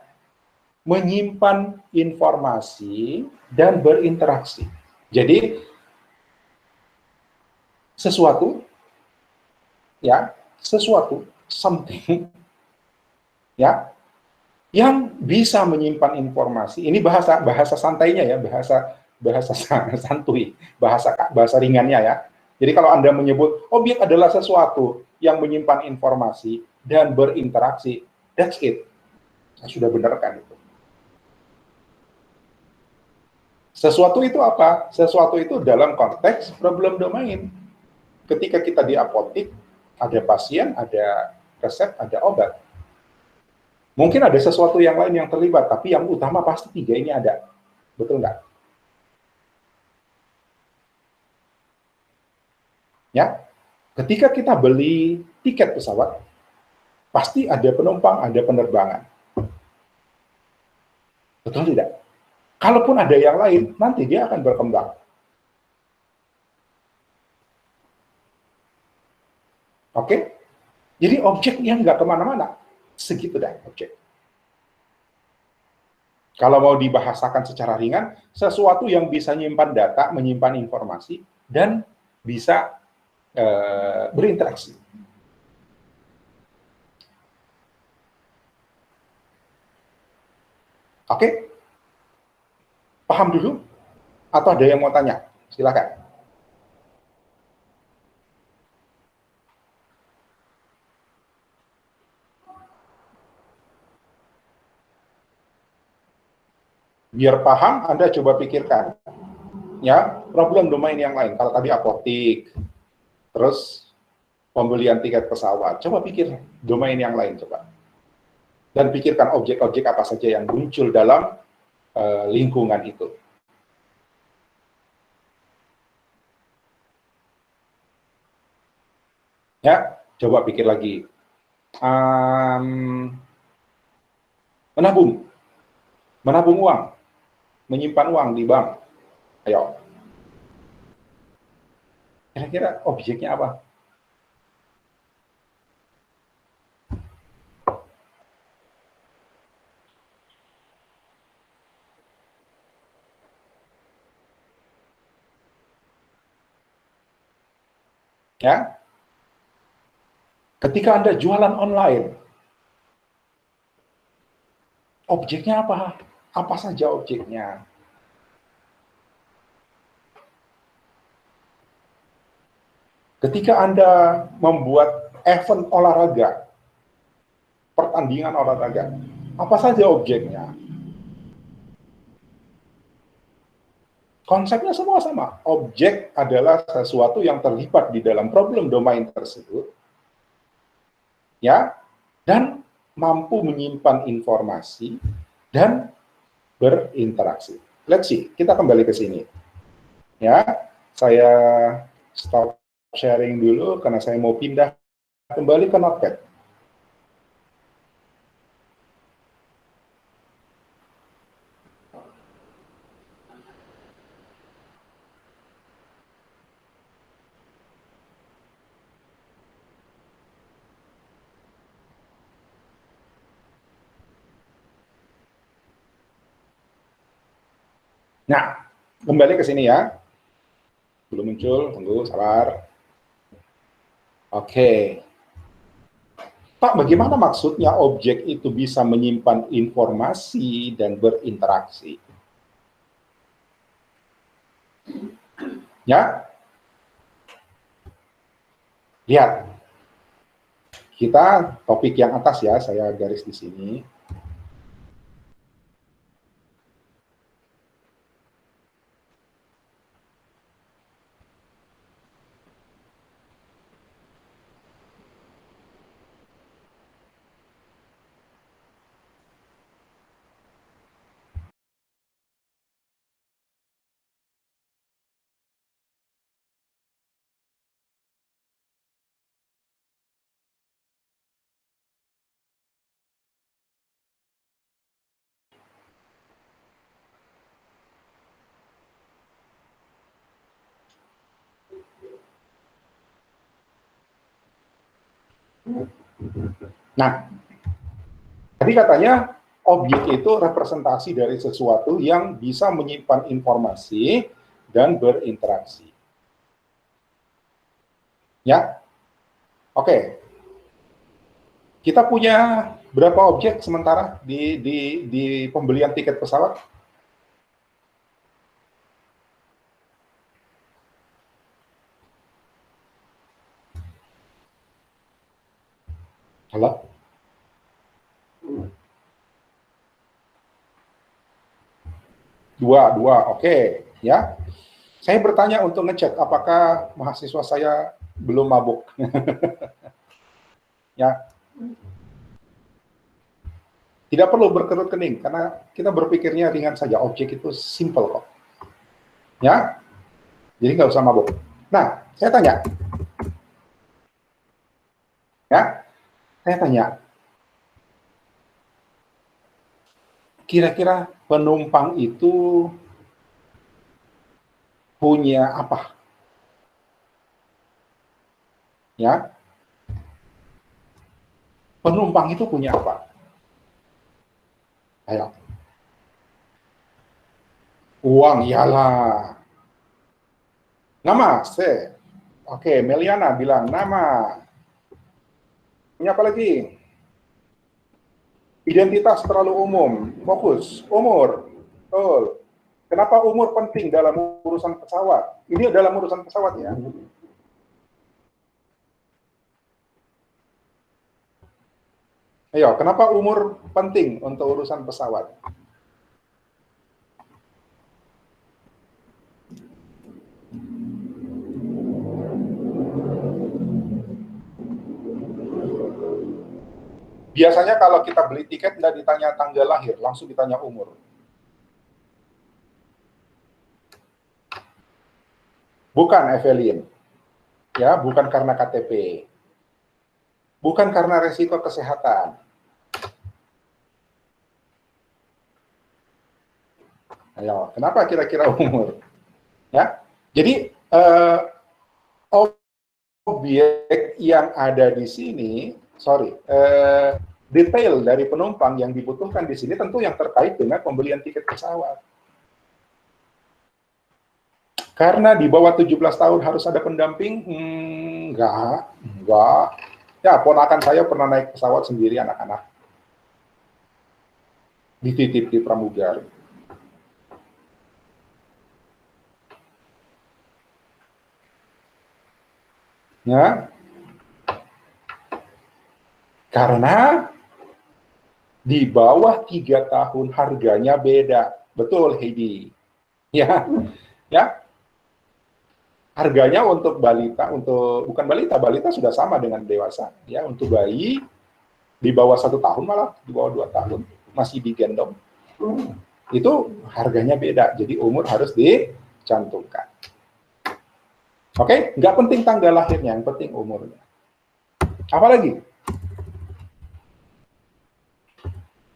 menyimpan informasi dan berinteraksi. Jadi sesuatu ya, sesuatu something ya yang bisa menyimpan informasi. Ini bahasa bahasa santainya ya, bahasa bahasa santuy, bahasa ringannya ya. Jadi kalau Anda menyebut objek adalah sesuatu yang menyimpan informasi dan berinteraksi, that's it. Saya sudah benarkan itu. Sesuatu itu apa? Sesuatu itu dalam konteks problem domain. Ketika kita di apotik, ada pasien, ada resep, ada obat. Mungkin ada sesuatu yang lain yang terlibat, tapi yang utama pasti tiga ini ada. Betul nggak? Ya, ketika kita beli tiket pesawat, pasti ada penumpang, ada penerbangan. Betul tidak? Kalaupun ada yang lain, nanti dia akan berkembang. Oke? Jadi objek yang nggak kemana-mana. Segitu dah objek. Kalau mau dibahasakan secara ringan, sesuatu yang bisa menyimpan data, menyimpan informasi, dan bisa berinteraksi. Oke? Paham dulu? Atau ada yang mau tanya? Silakan. Biar paham, Anda coba pikirkan. Ya, problem domain yang lain. Kalau tadi apotik, terus pembelian tiket pesawat. Coba pikir domain yang lain, coba. Dan pikirkan objek-objek apa saja yang muncul dalam lingkungan itu. Ya, coba pikir lagi. Menabung, menabung uang, menyimpan uang di bank. Ayo, kira-kira objeknya apa? Ya, ketika Anda jualan online, objeknya apa? Apa saja objeknya? Ketika Anda membuat event olahraga, pertandingan olahraga, apa saja objeknya? Konsepnya semua sama. Objek adalah sesuatu yang terlibat di dalam problem domain tersebut, ya, dan mampu menyimpan informasi dan berinteraksi. Let's see, kita kembali ke sini. Ya, saya stop sharing dulu karena saya mau pindah kembali ke Notepad. Nah, kembali ke sini ya. Belum muncul, tunggu, sabar. Oke. Pak, bagaimana maksudnya objek itu bisa menyimpan informasi dan berinteraksi? Ya, lihat. Kita topik yang atas ya, saya garis di sini. Nah, tadi katanya objek itu representasi dari sesuatu yang bisa menyimpan informasi dan berinteraksi. Ya, oke. Kita punya berapa objek sementara di pembelian tiket pesawat? Halo? Dua, oke. Ya, saya bertanya untuk ngecek apakah mahasiswa saya belum mabuk. Ya, tidak perlu berkerut kening karena kita berpikirnya ringan saja. Objek itu simple kok. Ya, jadi nggak usah mabuk. Nah, saya tanya, ya, saya tanya, kira-kira penumpang itu punya apa? Ya, penumpang itu punya apa? Ayo, uang, iyalah. Nama, se. Oke, Meliana bilang nama. Punya apa lagi? Identitas terlalu umum. Fokus, umur. Betul. Kenapa umur penting dalam urusan pesawat? Ini dalam urusan pesawat ya. Ayo, kenapa umur penting untuk urusan pesawat? Biasanya kalau kita beli tiket nggak ditanya tanggal lahir, langsung ditanya umur. Bukan, Evelyn. Ya, bukan karena KTP. Bukan karena resiko kesehatan. Ayo, kenapa kira-kira umur? Ya, jadi objek yang ada di sini, detail dari penumpang yang dibutuhkan di sini tentu yang terkait dengan pembelian tiket pesawat. Karena di bawah 17 tahun harus ada pendamping? Enggak. Ya, ponakan saya pernah naik pesawat sendiri anak-anak. Dititip di pramugari. Ya, karena di bawah 3 tahun harganya beda. Betul, Heidi. Ya, ya. Harganya untuk balita, bukan balita, balita sudah sama dengan dewasa. Ya, untuk bayi di bawah 1 tahun malah di bawah 2 tahun masih digendong. Itu harganya beda. Jadi umur harus dicantumkan. Oke, nggak penting tanggal lahirnya, yang penting umurnya. Apa lagi?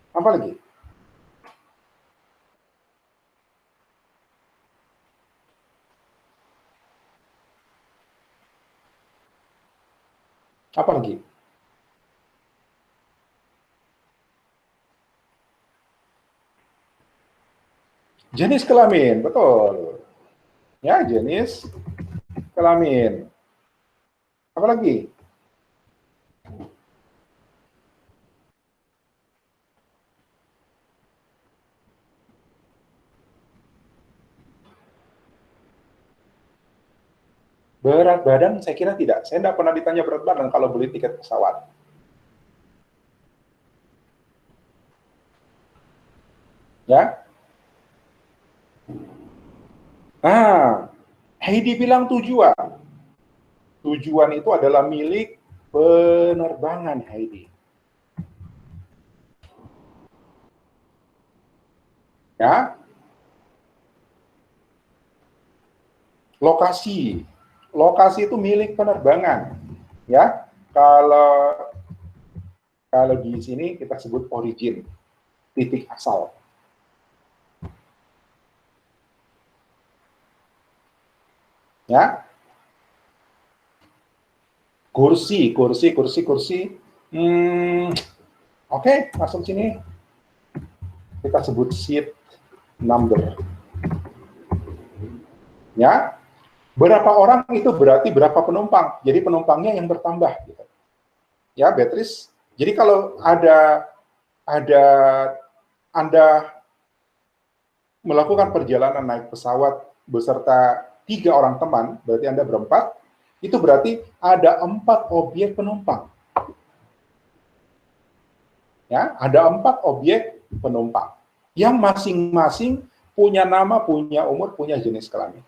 Apa lagi? Apa lagi? Jenis kelamin, betul. Ya, jenis kelamin. Apa lagi? Berat badan saya kira tidak. Saya tidak pernah ditanya berat badan kalau beli tiket pesawat. Ya. Nah, Heidi bilang tujuan. Tujuan itu adalah milik penerbangan, Heidi. Ya. Lokasi. Lokasi itu milik penerbangan. Ya. Kalau di sini kita sebut origin, titik asal. Ya. Kursi. Oke, masuk sini. Kita sebut seat number. Ya, berapa orang itu berarti berapa penumpang. Jadi penumpangnya yang bertambah. Gitu. Ya, Beatrice. Jadi kalau ada Anda melakukan perjalanan naik pesawat beserta 3 orang teman, berarti Anda berempat, itu berarti ada 4 objek penumpang. Ya, ada 4 objek penumpang yang masing-masing punya nama, punya umur, punya jenis kelamin.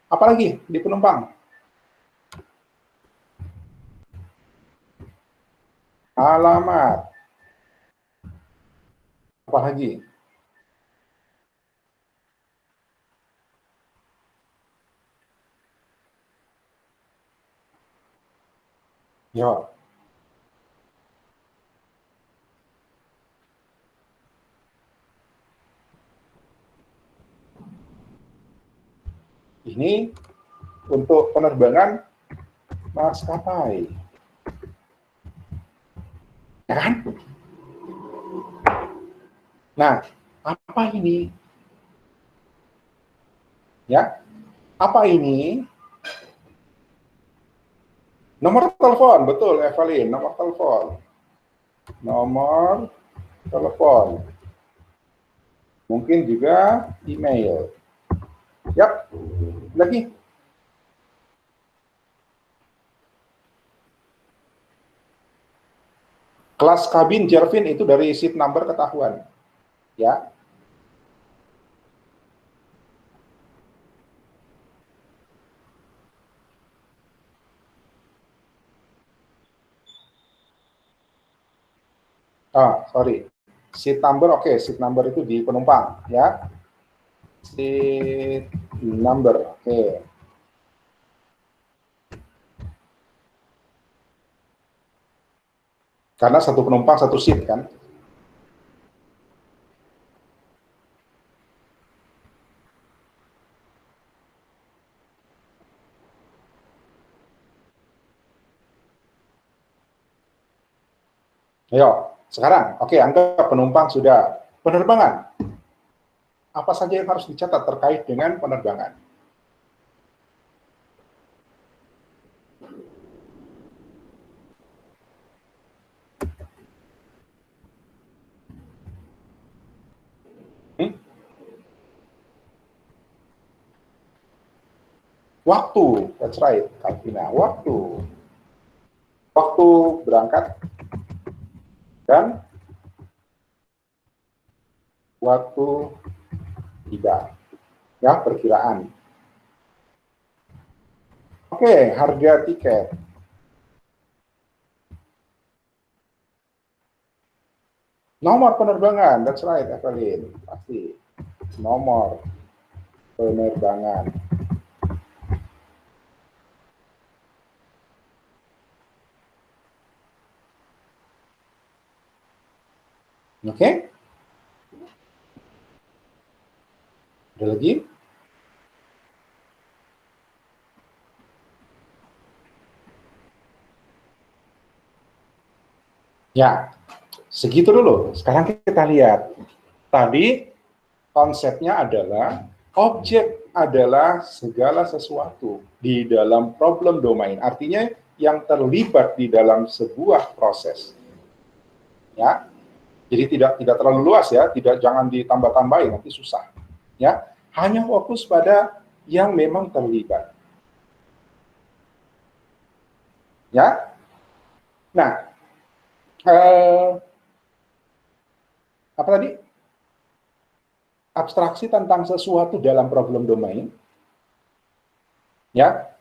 Apalagi di penumpang? Alamat. Apalagi? Ya. Ini untuk penerbangan maskapai. Ya kan? Nah, apa ini? Ya, apa ini? Nomor telepon, betul, Evelyn, nomor telepon. Nomor telepon. Mungkin juga email. Yap, lagi. Kelas kabin Jelvin itu dari seat number ketahuan. Ya. Sorry. Seat number, oke, seat number itu di penumpang, ya. Seat number, oke. Karena satu penumpang satu seat, kan. Ayo, sekarang, oke, anggap penumpang sudah. Penerbangan. Apa saja yang harus dicatat terkait dengan penerbangan? Waktu, that's right, Kalvina. Waktu berangkat dan waktu tiba. Ya, perkiraan. Oke, harga tiket. Nomor penerbangan, that's right, Evelyn. Pasti. Nomor penerbangan. Oke? Ada lagi? Ya, segitu dulu. Sekarang kita lihat. Tadi konsepnya adalah objek adalah segala sesuatu di dalam problem domain. Artinya yang terlibat di dalam sebuah proses. Ya. Jadi tidak terlalu luas ya, jangan ditambah-tambahin nanti susah. Ya, hanya fokus pada yang memang terlibat. Ya. Nah, apa tadi? Abstraksi tentang sesuatu dalam problem domain, ya,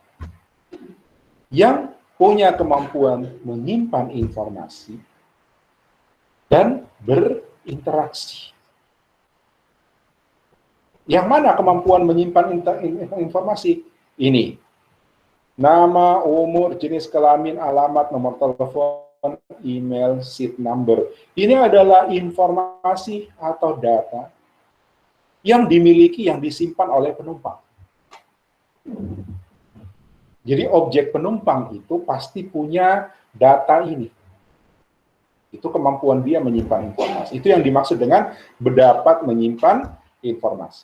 yang punya kemampuan menyimpan informasi dan berinteraksi. Yang mana kemampuan menyimpan informasi? Ini. Nama, umur, jenis kelamin, alamat, nomor telepon, email, seat number. Ini adalah informasi atau data yang dimiliki, yang disimpan oleh penumpang. Jadi objek penumpang itu pasti punya data ini. Itu kemampuan dia menyimpan informasi. Itu yang dimaksud dengan berdapat menyimpan informasi.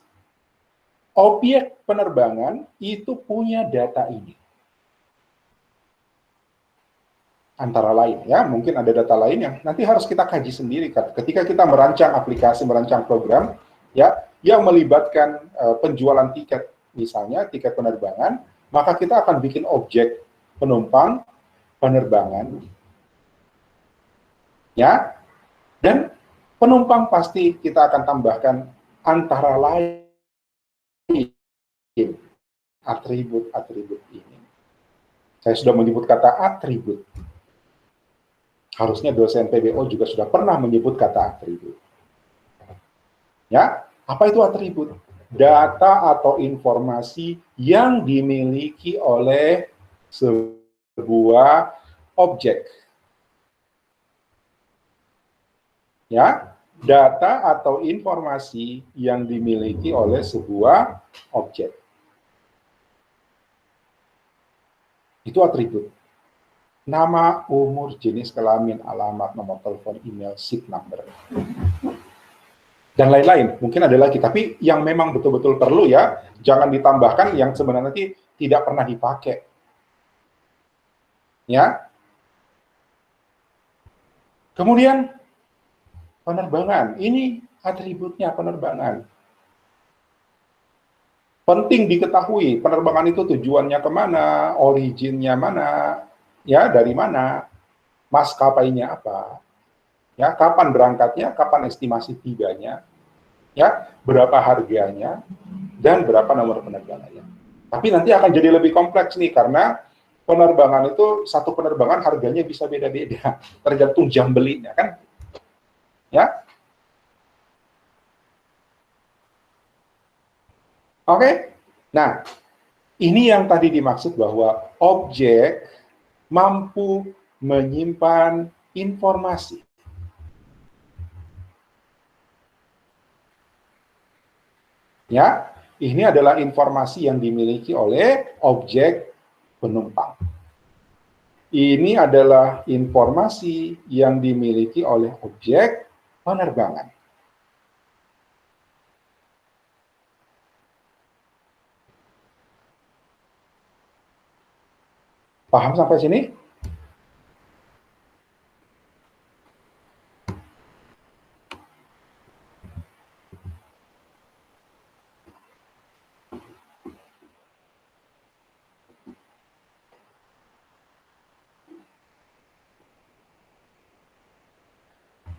Objek penerbangan itu punya data ini. Antara lain, ya, mungkin ada data lain yang nanti harus kita kaji sendiri. Ketika kita merancang aplikasi, merancang program, ya, yang melibatkan penjualan tiket, misalnya tiket penerbangan, maka kita akan bikin objek penumpang penerbangan, ya, dan penumpang pasti kita akan tambahkan antara lain atribut-atribut ini. Saya sudah menyebut kata atribut. Harusnya dosen PBO juga sudah pernah menyebut kata atribut. Ya, apa itu atribut? Data atau informasi yang dimiliki oleh sebuah objek. Ya, data atau informasi yang dimiliki oleh sebuah objek. Itu atribut. Nama, umur, jenis kelamin, alamat, nomor telepon, email, SIM number, dan lain-lain. Mungkin ada lagi, tapi yang memang betul-betul perlu, ya, jangan ditambahkan yang sebenarnya tidak pernah dipakai. Ya. Kemudian penerbangan, ini atributnya penerbangan. Penting diketahui penerbangan itu tujuannya kemana, originnya mana, ya, dari mana, maskapainya apa, ya, kapan berangkatnya, kapan estimasi tibanya, ya, berapa harganya, dan berapa nomor penerbangannya. Tapi nanti akan jadi lebih kompleks nih, karena penerbangan itu, satu penerbangan harganya bisa beda-beda, tergantung jam belinya, kan? Ya, oke. Nah, ini yang tadi dimaksud bahwa objek mampu menyimpan informasi. Ya, ini adalah informasi yang dimiliki oleh objek penumpang. Ini adalah informasi yang dimiliki oleh objek penerbangan. Paham sampai sini?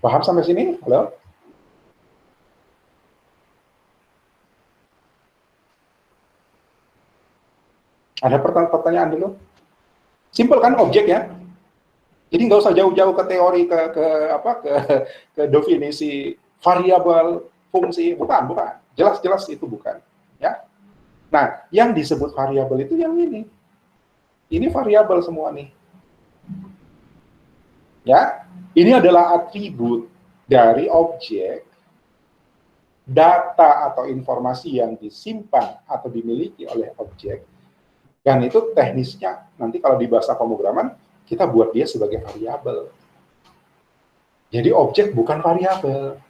Paham sampai sini? Halo? Ada pertanyaan dulu? Simpel kan objek, ya? Jadi nggak usah jauh-jauh ke teori, ke definisi variabel, fungsi, bukan. Jelas-jelas itu bukan, ya. Nah, yang disebut variabel itu yang ini. Ini variabel semua nih. Ya, ini adalah atribut dari objek, data atau informasi yang disimpan atau dimiliki oleh objek. Dan itu teknisnya nanti kalau di bahasa pemrograman kita buat dia sebagai variabel. Jadi objek bukan variabel.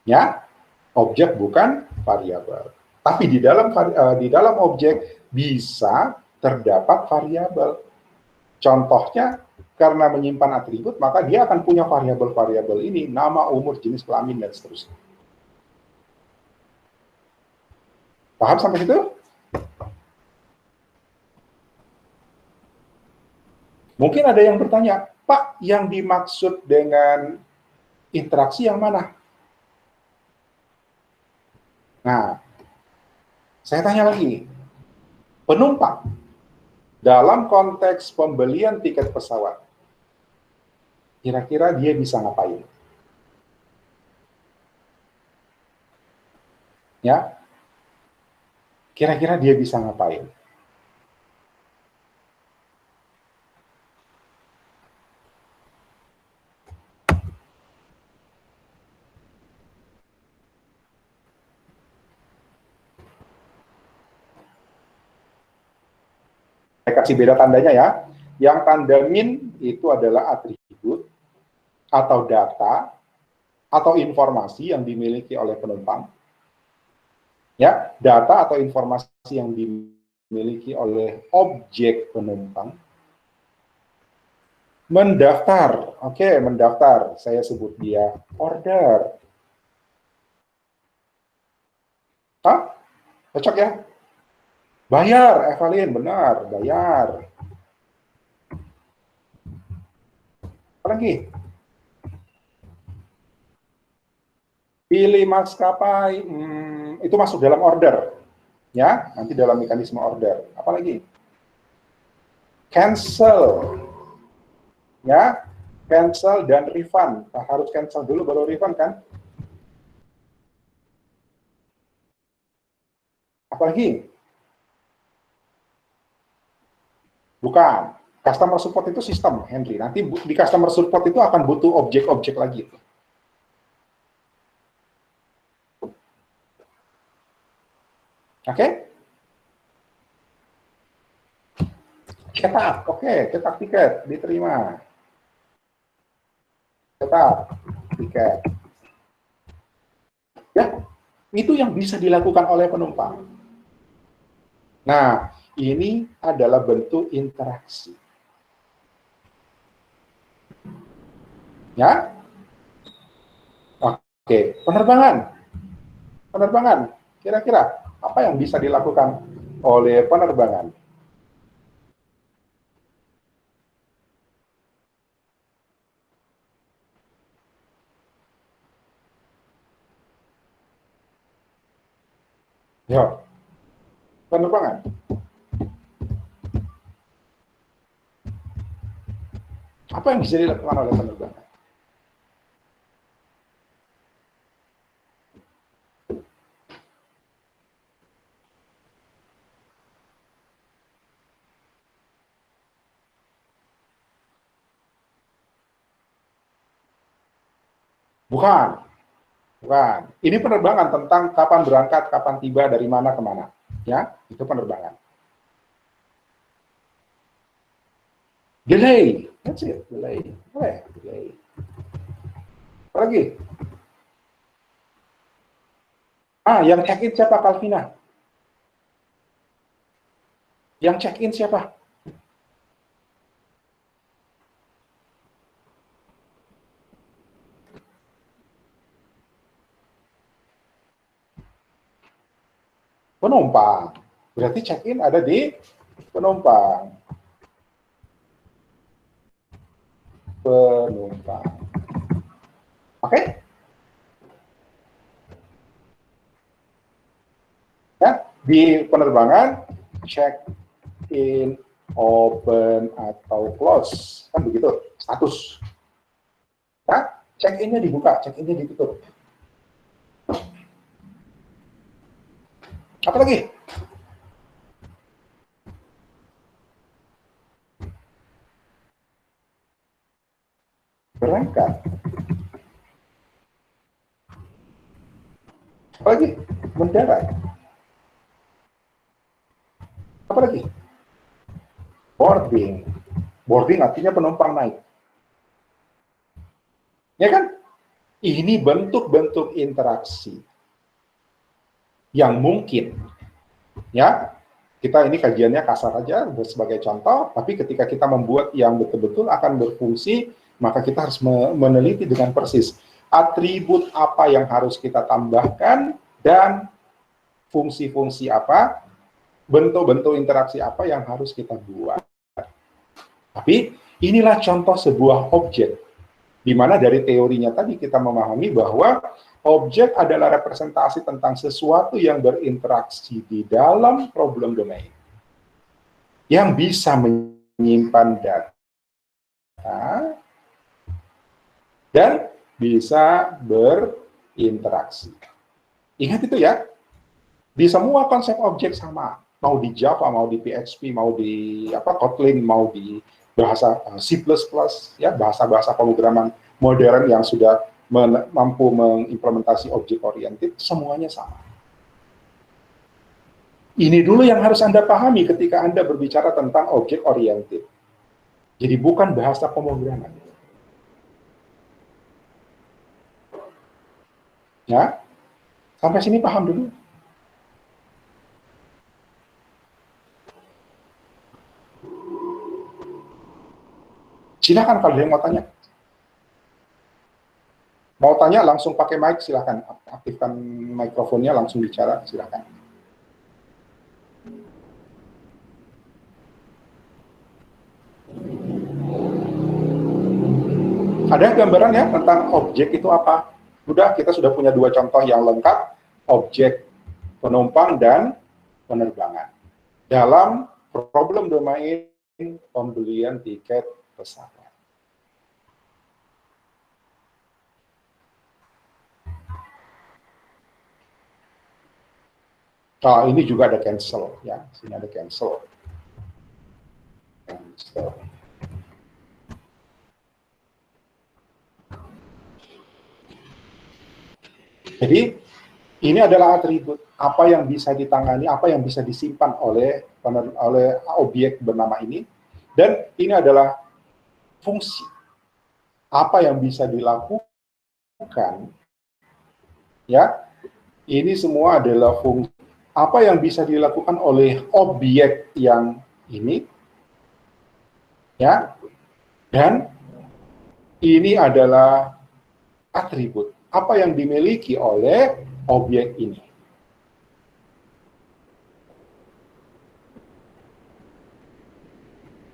Ya, objek bukan variabel. Tapi di dalam objek bisa terdapat variabel. Contohnya, karena menyimpan atribut, maka dia akan punya variabel-variabel ini, nama, umur, jenis kelamin, dan seterusnya. Paham sampai situ? Mungkin ada yang bertanya, Pak, yang dimaksud dengan interaksi yang mana? Nah, saya tanya lagi, penumpang dalam konteks pembelian tiket pesawat, kira-kira dia bisa ngapain? Ya, kira-kira dia bisa ngapain? Saya kasih beda tandanya ya. Yang tanda min itu adalah atribut atau data atau informasi yang dimiliki oleh penumpang. Ya, data atau informasi yang dimiliki oleh objek penumpang. Mendaftar, oke, mendaftar. Saya sebut dia order. Hah? Cocok ya? Bayar, Evelyn, benar, bayar. Apa lagi? Pilih maskapai, itu masuk dalam order. Ya, nanti dalam mekanisme order. Apa lagi? Cancel. Ya, cancel dan refund. Nah, harus cancel dulu baru refund kan? Apalagi? Bukan. Customer support itu sistem, Henry. Nanti di customer support itu akan butuh objek-objek lagi. Oke? Cetak, oke. Cetak tiket, diterima. Cetak tiket. Ya, itu yang bisa dilakukan oleh penumpang. Nah, ini adalah bentuk interaksi. Ya? Oke, penerbangan. Penerbangan, kira-kira apa yang bisa dilakukan oleh penerbangan? Ya, penerbangan. Apa yang bisa dilakukan oleh penerbangan? Bukan, bukan. Ini penerbangan tentang kapan berangkat, kapan tiba, dari mana ke mana. Ya, itu penerbangan. Delay, that's it, delay. Boleh, delay. Apa lagi? Yang check-in siapa, Kalvina? Yang check-in siapa? Penumpang. Berarti check-in ada di penumpang. Penumpang. Oke? Ya, di penerbangan check-in, open atau close, kan begitu status. Ya, check-innya dibuka, check-innya ditutup. Apa lagi? Berangkat. Apa lagi? Mendarat. Apa lagi? Boarding. Boarding artinya penumpang naik. Ya kan? Ini bentuk-bentuk interaksi yang mungkin, ya, kita ini kajiannya kasar aja sebagai contoh, tapi ketika kita membuat yang betul-betul akan berfungsi, maka kita harus meneliti dengan persis atribut apa yang harus kita tambahkan dan fungsi-fungsi apa, bentuk-bentuk interaksi apa yang harus kita buat. Tapi inilah contoh sebuah objek, di mana dari teorinya tadi kita memahami bahwa objek adalah representasi tentang sesuatu yang berinteraksi di dalam problem domain, yang bisa menyimpan data dan bisa berinteraksi. Ingat itu ya, di semua konsep objek sama, mau di Java, mau di PHP, mau di Kotlin, mau di bahasa C++, ya, bahasa-bahasa pemrograman modern yang sudah mampu mengimplementasi objek oriented, semuanya sama. Ini dulu yang harus Anda pahami ketika Anda berbicara tentang objek oriented. Jadi bukan bahasa pemrograman. Ya, sampai sini paham dulu. Silakan kalau ada yang mau tanya. Mau tanya langsung pakai mic, silakan. Aktifkan mikrofonnya, langsung bicara, silakan. Ada gambaran ya tentang objek itu apa? Sudah, kita sudah punya dua contoh yang lengkap, objek penumpang dan penerbangan. Dalam problem domain pembelian tiket pesawat. Oh, ini juga ada cancel ya, sini ada cancel. Jadi ini adalah atribut apa yang bisa ditangani, apa yang bisa disimpan oleh objek bernama ini, dan ini adalah fungsi apa yang bisa dilakukan. Ya, ini semua adalah fungsi apa yang bisa dilakukan oleh objek yang ini, ya, dan ini adalah atribut apa yang dimiliki oleh objek ini.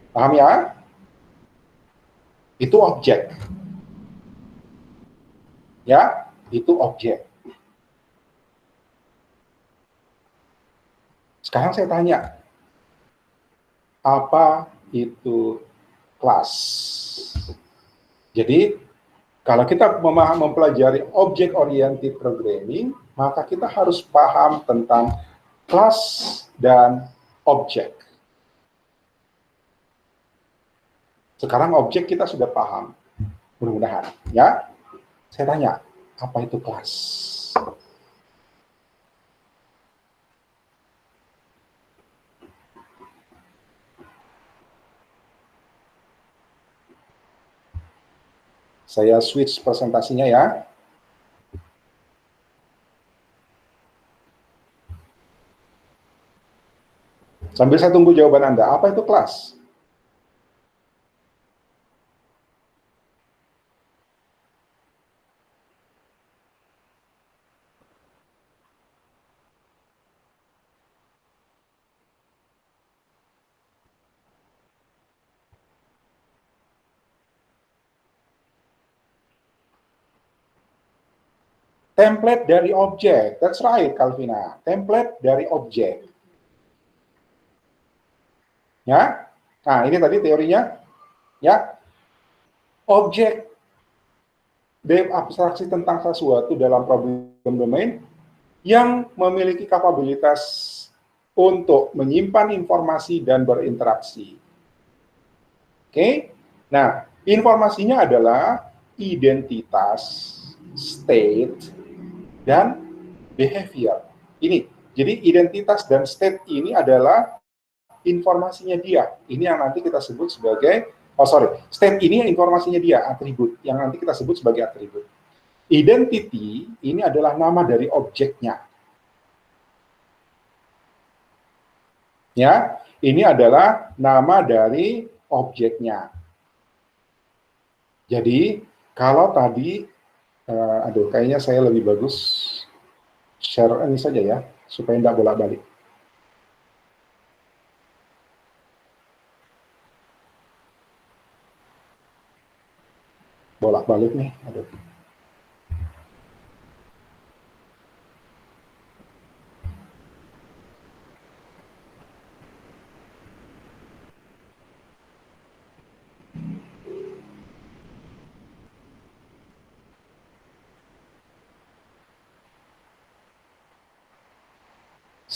Paham ya? Itu objek. Ya, itu objek. Sekarang saya tanya, apa itu kelas? Jadi, kalau kita mempelajari object oriented programming, maka kita harus paham tentang kelas dan objek. Sekarang objek kita sudah paham, mudah-mudahan. Ya, saya tanya, apa itu kelas? Saya switch presentasinya ya. Sambil saya tunggu jawaban Anda, apa itu kelas? Template dari objek, that's right, Calvina. Template dari objek. Ya, nah ini tadi teorinya. Ya, objek abstraksi tentang sesuatu dalam problem domain yang memiliki kapabilitas untuk menyimpan informasi dan berinteraksi. Oke, nah informasinya adalah identitas, state, dan behavior. Ini, jadi identitas dan state ini adalah informasinya dia. Ini yang nanti kita sebut sebagai, state ini informasinya dia, atribut, yang nanti kita sebut sebagai atribut. Identity ini adalah nama dari objeknya. Ya, ini adalah nama dari objeknya. Jadi, kalau tadi, kayaknya saya lebih bagus share ini saja ya, supaya tidak bolak-balik. Bolak-balik nih, aduh.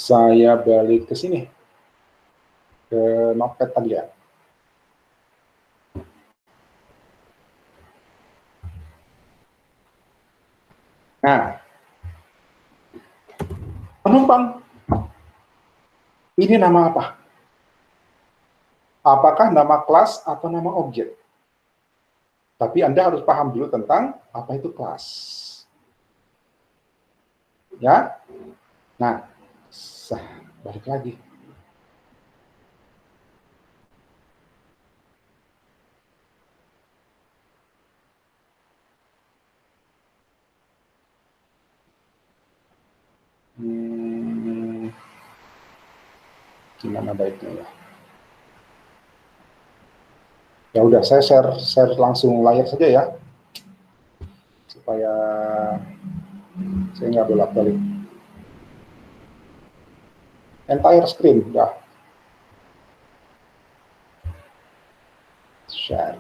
Saya balik ke sini, ke notepad tadi ya. Nah, penumpang Ini nama apa? Apakah nama kelas atau nama objek? Tapi Anda harus paham dulu tentang apa itu kelas. Ya. Nah, balik lagi. Gimana baiknya ya? Ya udah, saya share langsung layar saja ya, supaya saya nggak bolak-balik. Entire screen, udah. Share.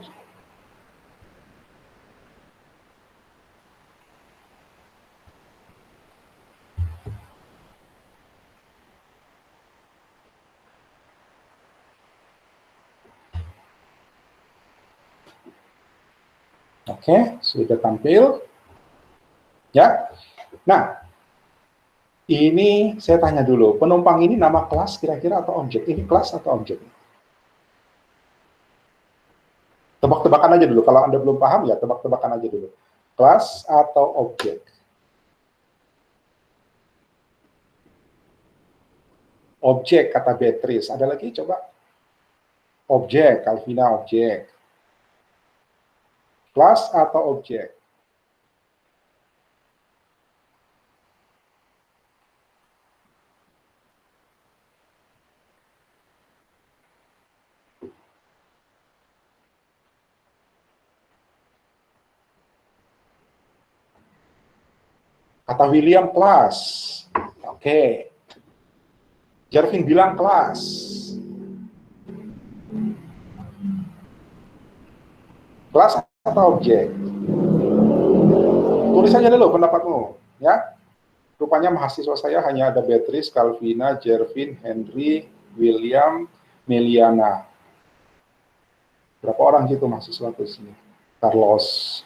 Oke, sudah tampil. Ya. Nah, ini saya tanya dulu, penumpang ini nama kelas kira-kira atau objek? Ini kelas atau objek? Tebak-tebakan aja dulu. Kalau Anda belum paham, ya tebak-tebakan aja dulu. Kelas atau objek? Objek, kata Beatrice. Ada lagi, coba. Objek, Calvina, objek. Kelas atau objek? Kata William, kelas. Oke. Jervin bilang kelas. Kelas atau objek? Tulis aja dulu pendapatmu, ya. Rupanya mahasiswa saya hanya ada Beatrice, Calvina, Jervin, Henry, William, Meliana. Berapa orang gitu mahasiswa ke sini? Carlos.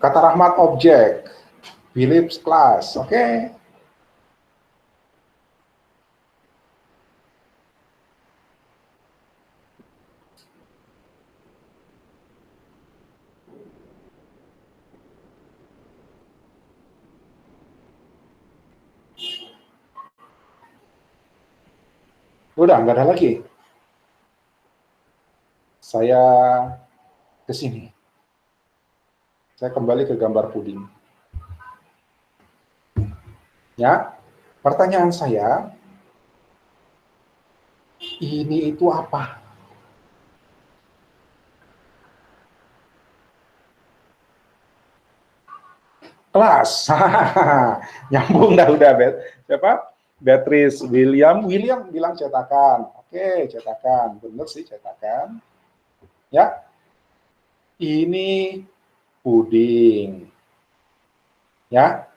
Kata Rahmat, objek. Philips, kelas. Oke. Okay. Udah, nggak ada lagi. Saya ke sini. Saya kembali ke gambar puding. Ya, pertanyaan saya, ini itu apa? Kelas. Nyambung dah udah, siapa? Beatrice, William bilang cetakan. Oke, cetakan. Bener sih cetakan. Ya. Ini puding. Ya.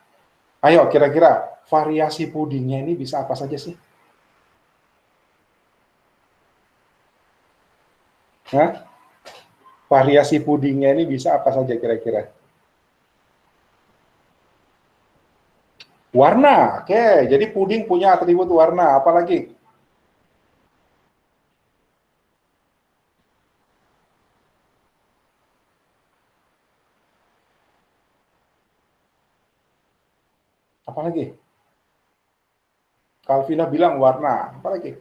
Ayo kira-kira variasi pudingnya ini bisa apa saja sih? Hah? Variasi pudingnya ini bisa apa saja kira-kira? Warna, oke. Jadi puding punya atribut warna. Apalagi? Apalagi? Calvina bilang warna. Apalagi?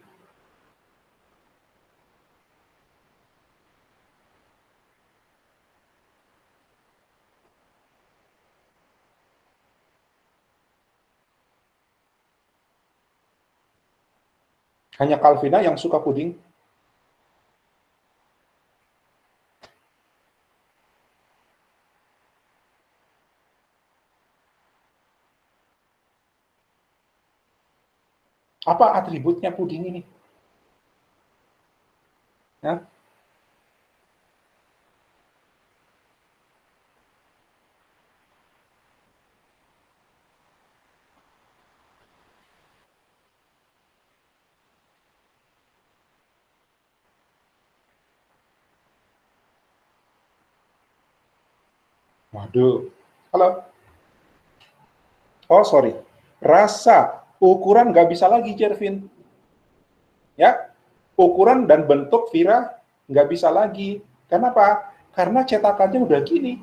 Hanya Calvina yang suka puding? Apa atributnya puding ini? Ya? Waduh. Halo? Oh, sorry. Rasa. Ukuran nggak bisa lagi, Jervin. Ya, ukuran dan bentuk Vira nggak bisa lagi. Kenapa? Karena cetakannya udah gini.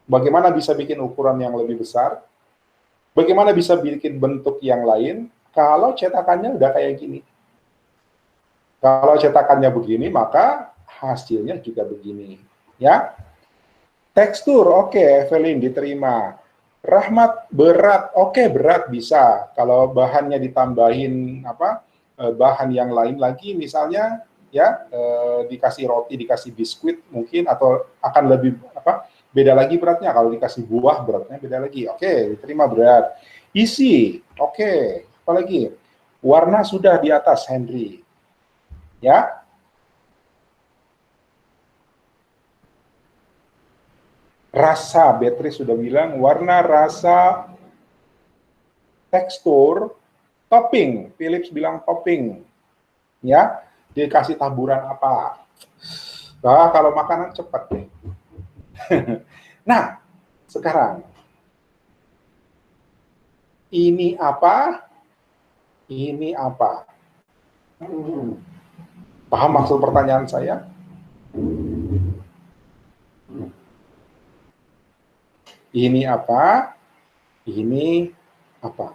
Bagaimana bisa bikin ukuran yang lebih besar? Bagaimana bisa bikin bentuk yang lain kalau cetakannya udah kayak gini? Kalau cetakannya begini, maka hasilnya juga begini. Ya, tekstur, oke, Evelyn diterima. Rahmat berat, oke, berat bisa. Kalau bahannya ditambahin apa bahan yang lain lagi, misalnya ya dikasih roti, dikasih biskuit mungkin, atau akan lebih apa beda lagi beratnya. Kalau dikasih buah beratnya beda lagi. Oke, diterima berat. Isi, oke. Apalagi warna sudah di atas, Henry. Ya, rasa, Beatrice sudah bilang warna, rasa, tekstur, topping. Philips bilang topping. Ya, dikasih taburan apa? Nah, kalau makanan cepat deh. Nah, sekarang ini apa? Ini apa? Paham maksud pertanyaan saya? Ini apa? Ini apa?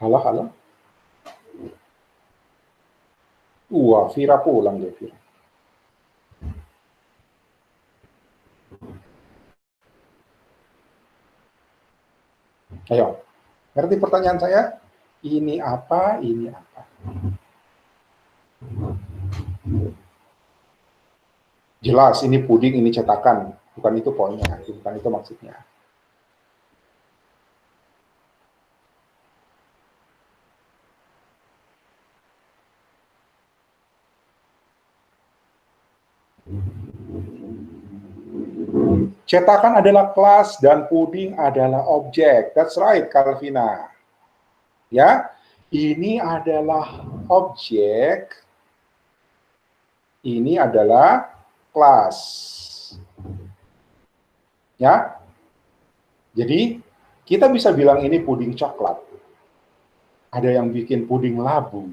Halo, halo. Wah, Vira pulang deh, Vira. Ayo, ngerti pertanyaan saya? Ini apa? Ini apa? Jelas, ini puding, ini cetakan. Bukan itu poinnya, bukan itu maksudnya. Cetakan adalah kelas dan puding adalah objek. That's right, Calvina. Ya, ini adalah objek, ini adalah kelas. Ya, jadi kita bisa bilang ini puding coklat. Ada yang bikin puding labu.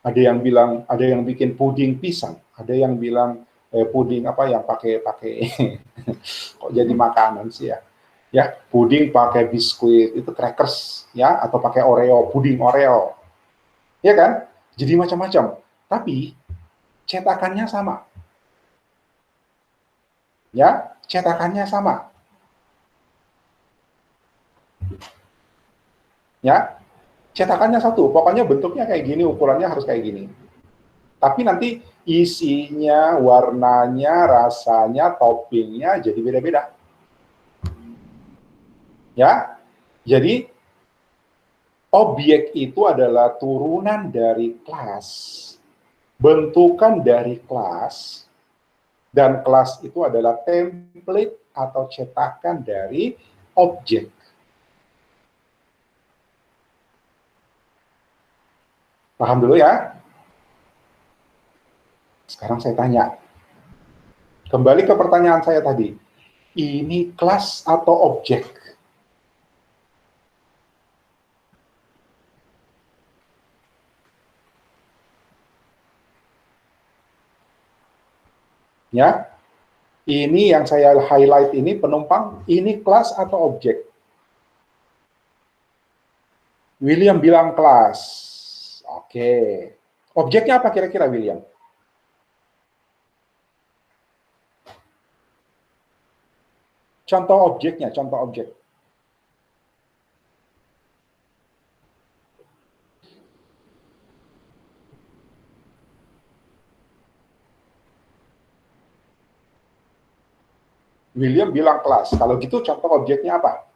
Ada yang bilang, ada yang bikin puding pisang. Ada yang bilang puding apa yang pakai kok jadi makanan sih ya? Ya, puding pakai biskuit itu crackers ya, atau pakai Oreo, puding Oreo. Ya kan? Jadi macam-macam. Tapi cetakannya sama. Ya, cetakannya sama. Ya, cetakannya satu. Pokoknya bentuknya kayak gini, ukurannya harus kayak gini. Tapi nanti isinya, warnanya, rasanya, toppingnya jadi beda-beda. Ya, jadi objek itu adalah turunan dari kelas, bentukan dari kelas, dan kelas itu adalah template atau cetakan dari objek. Paham dulu ya? Sekarang saya tanya, kembali ke pertanyaan saya tadi, ini kelas atau objek? Ya, ini yang saya highlight ini penumpang, ini kelas atau objek? William bilang kelas. Oke. Objeknya apa kira-kira, William? Contoh objeknya, contoh objek. William bilang kelas. Kalau gitu contoh objeknya apa?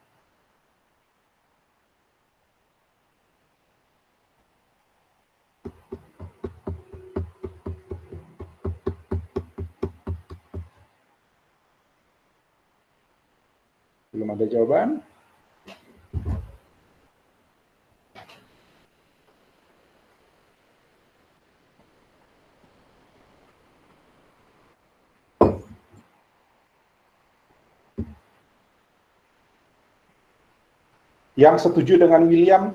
Belum ada jawaban? Yang setuju dengan William,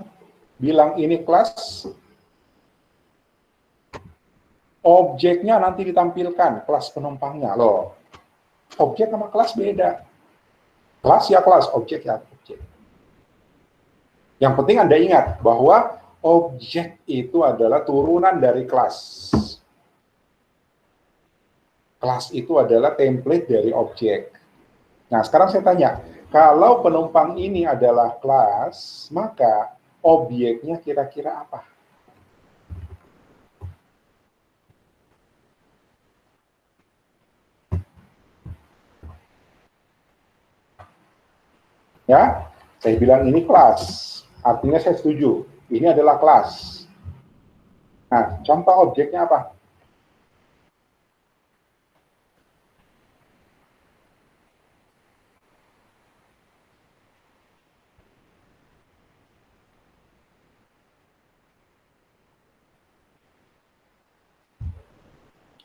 bilang ini kelas. Objeknya nanti ditampilkan, kelas penumpangnya. Loh, objek sama kelas beda. Kelas ya kelas, objek ya objek. Yang penting Anda ingat bahwa objek itu adalah turunan dari kelas. Kelas itu adalah template dari objek. Nah, sekarang saya tanya, kalau penumpang ini adalah kelas, maka objeknya kira-kira apa? Ya, saya bilang ini kelas, artinya saya setuju. Ini adalah kelas. Nah, contoh objeknya apa?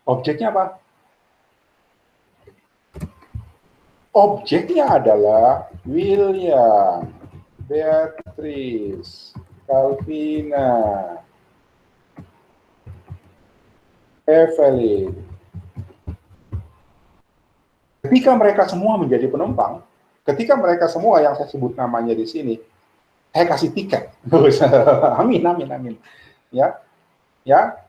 Objeknya apa? Objeknya adalah William, Beatrice, Calvina, Evelyn. Ketika mereka semua menjadi penumpang, ketika mereka semua yang saya sebut namanya di sini, saya kasih tiket. Amin, amin, amin. Ya, ya.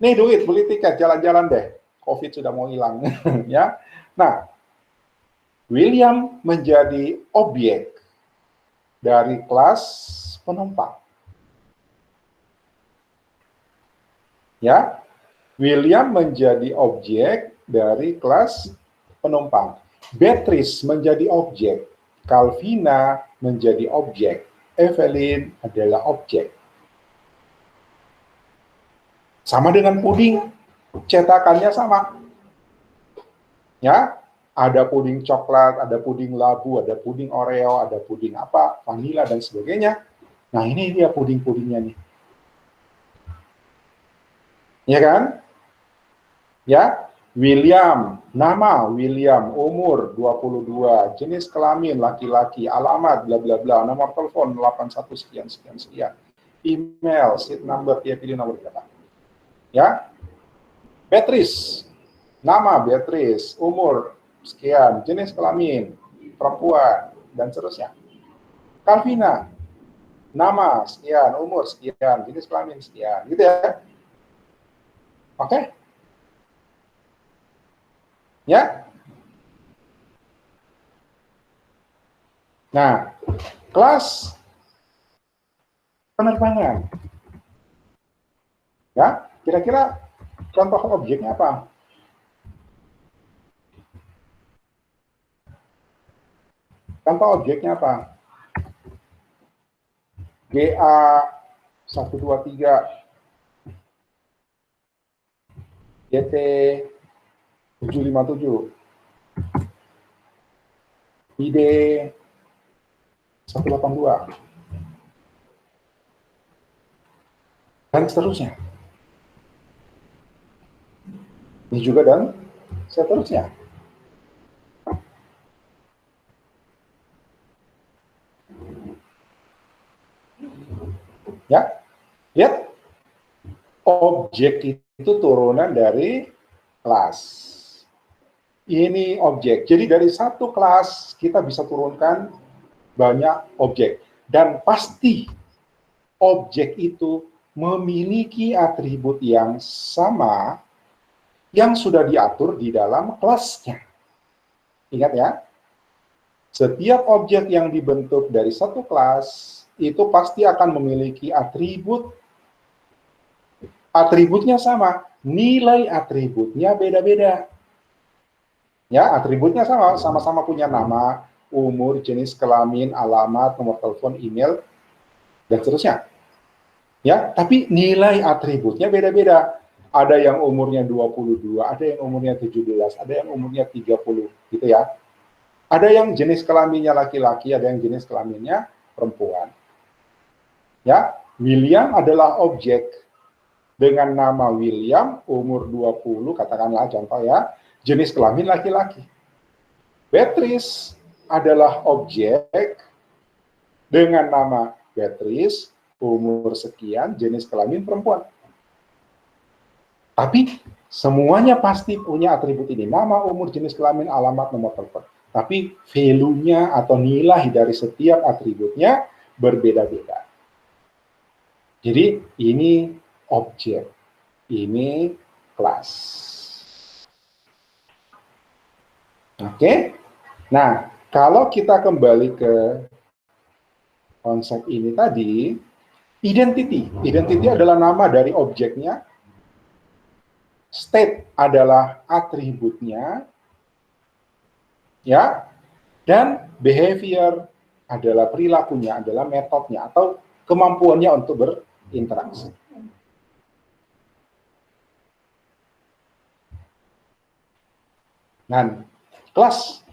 Nih duit, beli tiket, jalan-jalan deh. COVID sudah mau hilang. Ya. Nah, William menjadi objek dari kelas penumpang. Ya, William menjadi objek dari kelas penumpang. Beatrice menjadi objek. Calvina menjadi objek. Evelyn adalah objek. Sama dengan puding, cetakannya sama. Ya, ada puding coklat, ada puding labu, ada puding Oreo, ada puding apa, vanila dan sebagainya. Nah, ini dia puding-pudingnya nih. Ya kan? Ya, William, nama William, umur 22, jenis kelamin laki-laki, alamat bla bla bla, nomor telepon 81 sekian sekian sekian. Email, seat number, dia pilih nomor berapa. Ya. Beatrice, nama Beatrice, umur sekian, jenis kelamin perempuan dan seterusnya. Calvina, nama sekian, umur sekian, jenis kelamin sekian, gitu ya. Oke? Ya. Nah, kelas penerbangan. Ya, kira-kira contoh objeknya apa? Contoh objeknya apa? GA 123, GT 757, ID 182, dan seterusnya. Ini juga dan seterusnya. Ya, lihat, objek itu turunan dari kelas. Ini objek. Jadi dari satu kelas kita bisa turunkan banyak objek. Dan pasti objek itu memiliki atribut yang sama yang sudah diatur di dalam kelasnya. Ingat ya, setiap objek yang dibentuk dari satu kelas itu pasti akan memiliki atributnya sama, nilai atributnya beda-beda. Ya, atributnya sama-sama punya nama, umur, jenis kelamin, alamat, nomor telepon, email, dan seterusnya. Ya, tapi nilai atributnya beda-beda. Ada yang umurnya 22, ada yang umurnya 17, ada yang umurnya 30, gitu ya. Ada yang jenis kelaminnya laki-laki, ada yang jenis kelaminnya perempuan. Ya, William adalah objek dengan nama William, umur 20, katakanlah contoh ya, jenis kelamin laki-laki. Beatrice adalah objek dengan nama Beatrice, umur sekian, jenis kelamin perempuan. Tapi semuanya pasti punya atribut ini, nama, umur, jenis kelamin, alamat, nomor telepon. Tapi value-nya atau nilai dari setiap atributnya berbeda-beda. Jadi ini objek, ini kelas. Oke? Nah, kalau kita kembali ke konsep ini tadi, identity. Identity adalah nama dari objeknya, state adalah atributnya, ya, dan behavior adalah perilakunya, adalah metodenya atau kemampuannya untuk berinteraksi. Nah, kelas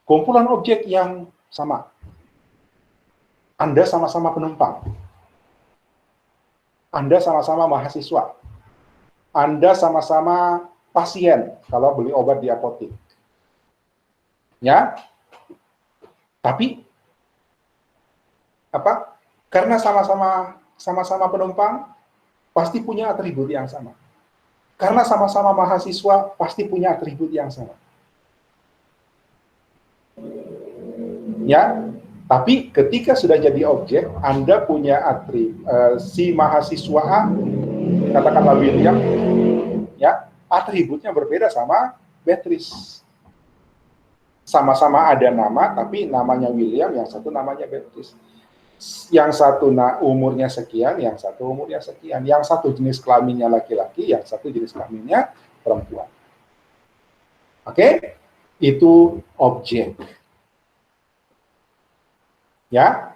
kumpulan objek yang sama. Anda sama-sama penumpang. Anda sama-sama mahasiswa. Anda sama-sama pasien kalau beli obat di apotek. Ya. Tapi apa? Karena sama-sama penumpang pasti punya atribut yang sama. Karena sama-sama mahasiswa pasti punya atribut yang sama. Ya. Tapi ketika sudah jadi objek, Anda punya atribut si mahasiswa A, katakanlah William, ya, atributnya berbeda sama Beatrice. Sama-sama ada nama, tapi namanya William, yang satu namanya Beatrice. Yang satu umurnya sekian, yang satu umurnya sekian. Yang satu jenis kelaminnya laki-laki, yang satu jenis kelaminnya perempuan. Oke? Itu objek. Ya,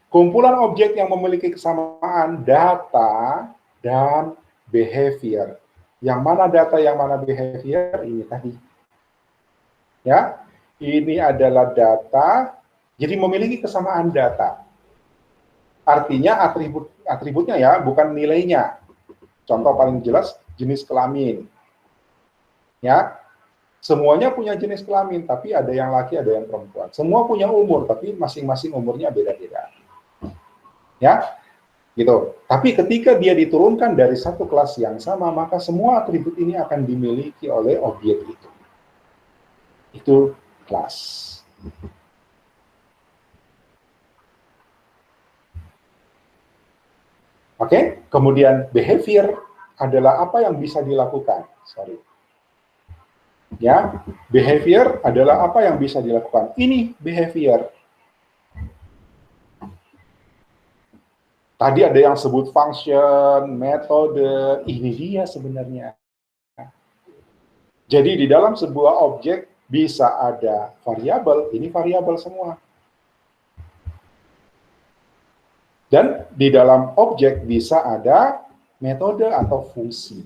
kumpulan objek yang memiliki kesamaan data dan behavior. Yang mana data, yang mana behavior, ini tadi. Ya, ini adalah data, jadi memiliki kesamaan data. Artinya atributnya ya, bukan nilainya. Contoh paling jelas, jenis kelamin. Ya, semuanya punya jenis kelamin, tapi ada yang laki, ada yang perempuan. Semua punya umur, tapi masing-masing umurnya beda-beda. Ya, gitu. Tapi ketika dia diturunkan dari satu kelas yang sama, maka semua atribut ini akan dimiliki oleh objek itu. Itu kelas. Oke, kemudian behavior adalah apa yang bisa dilakukan. Sorry. Ya, behavior adalah apa yang bisa dilakukan. Ini behavior. Tadi ada yang sebut function, metode, ini dia sebenarnya. Jadi di dalam sebuah objek bisa ada variabel, ini variabel semua. Dan di dalam objek bisa ada metode atau fungsi.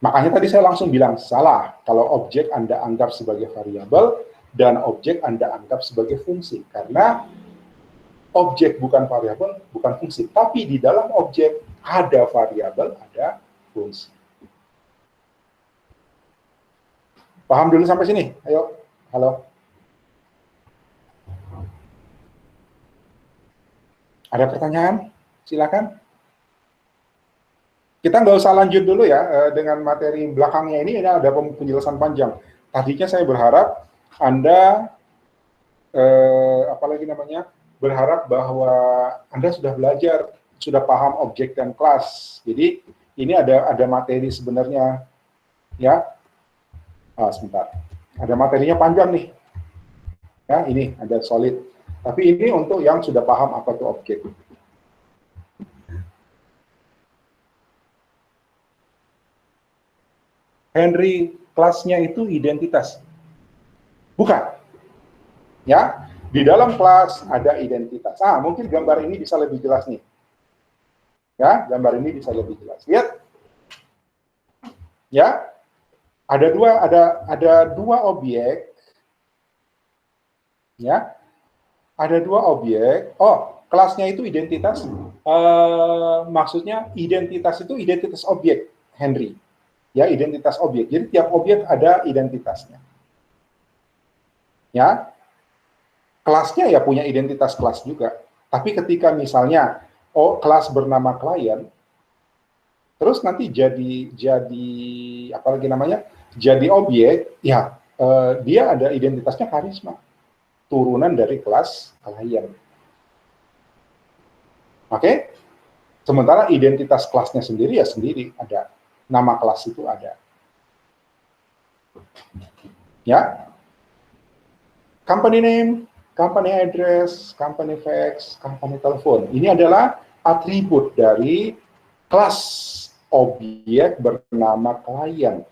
Makanya tadi saya langsung bilang salah kalau objek Anda anggap sebagai variabel dan objek Anda anggap sebagai fungsi. Karena objek bukan variabel, bukan fungsi. Tapi di dalam objek ada variabel, ada fungsi. Paham dulu sampai sini? Ayo, halo. Ada pertanyaan? Silakan. Kita nggak usah lanjut dulu ya dengan materi belakangnya ini ada penjelasan panjang. Tadinya saya berharap Anda apalagi namanya berharap bahwa Anda sudah belajar, sudah paham objek dan kelas. Jadi ini ada materi sebenarnya ya. Sebentar. Ada materinya panjang nih. Ya, ini ada solid. Tapi ini untuk yang sudah paham apa itu objek. Henry, kelasnya itu identitas. Bukan. Ya, di dalam kelas ada identitas. Mungkin gambar ini bisa lebih jelas nih. Ya, gambar ini bisa lebih jelas. Lihat. Ya. Ada dua objek, ya. Ada dua objek. Oh, kelasnya itu identitas. Maksudnya identitas itu identitas objek, Henry. Ya, identitas objek. Jadi tiap objek ada identitasnya. Ya, kelasnya ya punya identitas kelas juga. Tapi ketika misalnya kelas bernama klien, terus nanti jadi apa lagi namanya? Jadi objek, ya dia ada identitasnya karisma, turunan dari kelas klien. Oke? Sementara identitas kelasnya sendiri ya sendiri ada, nama kelas itu ada. Ya, company name, company address, company fax, company telepon. Ini adalah atribut dari kelas objek bernama klien.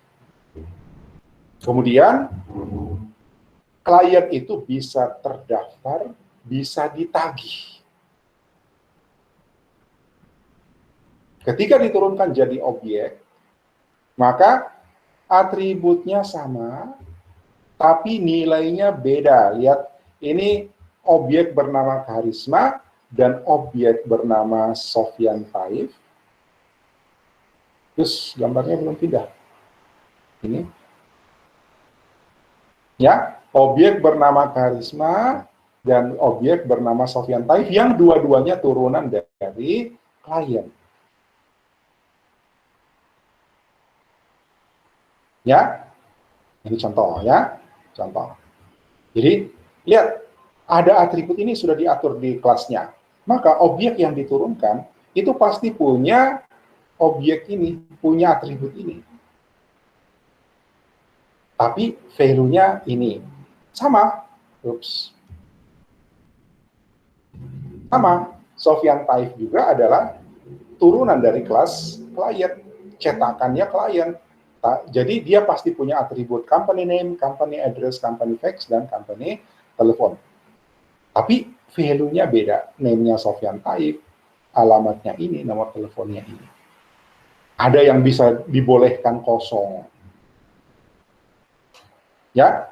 Kemudian, klien itu bisa terdaftar, bisa ditagih. Ketika diturunkan jadi objek, maka atributnya sama, tapi nilainya beda. Lihat, ini objek bernama Karisma dan objek bernama Sofyan Taif. Terus gambarnya belum pindah. Ini. Ya, objek bernama Karisma dan objek bernama Sofyan Taif yang dua-duanya turunan dari klien. Ya, ini contoh ya, contoh. Jadi, lihat, ada atribut ini sudah diatur di kelasnya. Maka objek yang diturunkan, itu pasti punya objek ini, punya atribut ini. Tapi value-nya ini. Sama. Oops. Sama. Sofyan Taif juga adalah turunan dari kelas klien. Cetakannya klien. Jadi dia pasti punya atribut company name, company address, company fax, dan company telepon. Tapi value-nya beda. Name-nya Sofyan Taif, alamatnya ini, nomor teleponnya ini. Ada yang bisa dibolehkan kosong. Ya,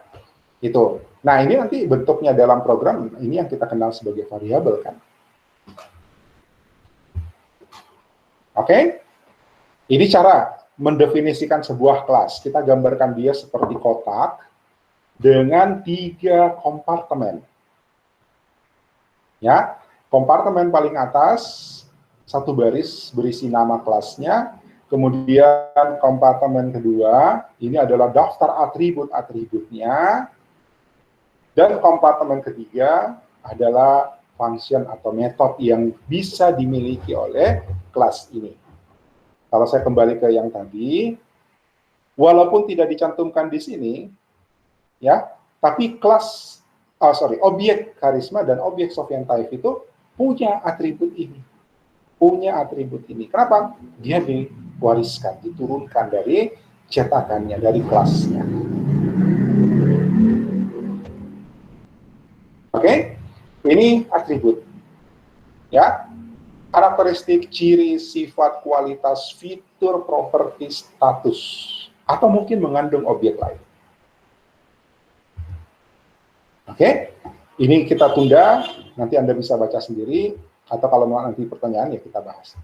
itu. Nah, ini nanti bentuknya dalam program, ini yang kita kenal sebagai variabel kan. Oke? Ini cara mendefinisikan sebuah kelas. Kita gambarkan dia seperti kotak dengan 3 kompartemen. Ya, kompartemen paling atas, 1 baris berisi nama kelasnya. Kemudian kompartemen kedua, ini adalah daftar atribut-atributnya. Dan kompartemen ketiga adalah function atau metode yang bisa dimiliki oleh kelas ini. Kalau saya kembali ke yang tadi, walaupun tidak dicantumkan di sini, ya, tapi objek Karisma dan objek Sofyan Taif itu punya atribut ini. Punya atribut ini. Kenapa? Dia diwariskan, diturunkan dari cetakannya, dari kelasnya. Oke? Ini atribut. Ya. Karakteristik, ciri, sifat, kualitas, fitur, properti, status, atau mungkin mengandung objek lain. Oke, ini kita tunda, nanti Anda bisa baca sendiri, atau kalau nanti pertanyaan ya kita bahas.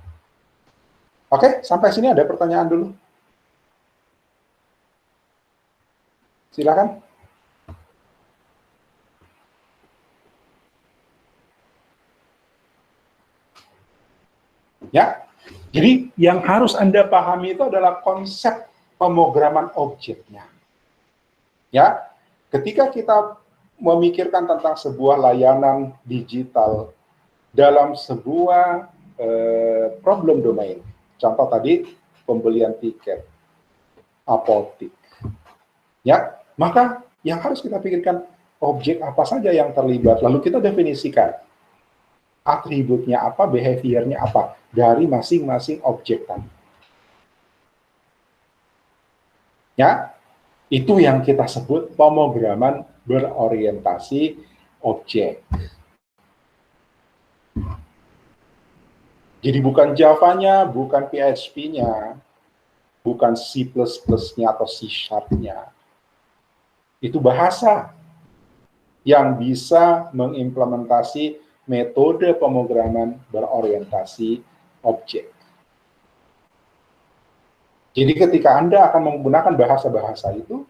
Oke, sampai sini ada pertanyaan dulu. Silakan. Ya, jadi yang harus Anda pahami itu adalah konsep pemrograman objeknya. Ya, ketika kita memikirkan tentang sebuah layanan digital dalam sebuah problem domain, contoh tadi pembelian tiket, apotik, ya, maka yang harus kita pikirkan objek apa saja yang terlibat, lalu kita definisikan atributnya apa, behaviornya apa dari masing-masing objek tadi. Ya, itu yang kita sebut pemrograman berorientasi objek. Jadi bukan Java-nya, bukan PHP-nya, bukan C++-nya atau C Sharp-nya. Itu bahasa yang bisa mengimplementasi metode pemrograman berorientasi objek. Jadi ketika Anda akan menggunakan bahasa-bahasa itu,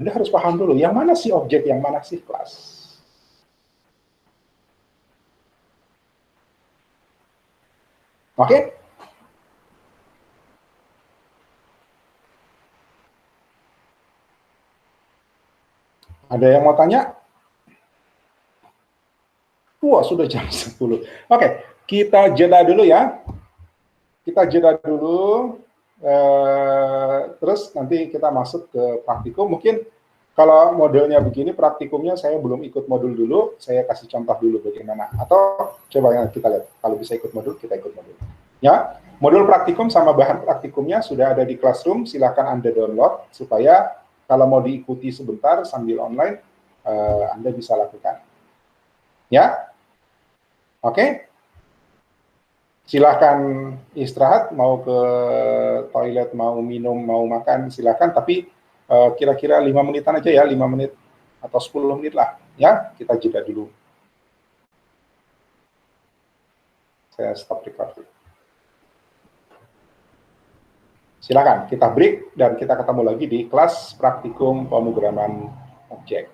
Anda harus paham dulu, yang mana sih objek, yang mana sih kelas. Oke? Ada yang mau tanya? Wah, sudah jam 10. Oke, kita jeda dulu ya. Kita jeda dulu. Terus nanti kita masuk ke praktikum. Mungkin kalau modelnya begini, praktikumnya saya belum ikut modul dulu. Saya kasih contoh dulu bagaimana. Atau coba kita lihat. Kalau bisa ikut modul, kita ikut modul. Ya, modul praktikum sama bahan praktikumnya sudah ada di Classroom. Silakan Anda download supaya kalau mau diikuti sebentar sambil online, Anda bisa lakukan. Ya, oke? Silahkan istirahat, mau ke toilet, mau minum, mau makan, silahkan. Tapi kira-kira 5 menitan aja ya, 5 menit atau 10 menit lah. Ya, kita jeda dulu. Saya stop record. Silakan, kita break dan kita ketemu lagi di kelas praktikum pemrograman objek.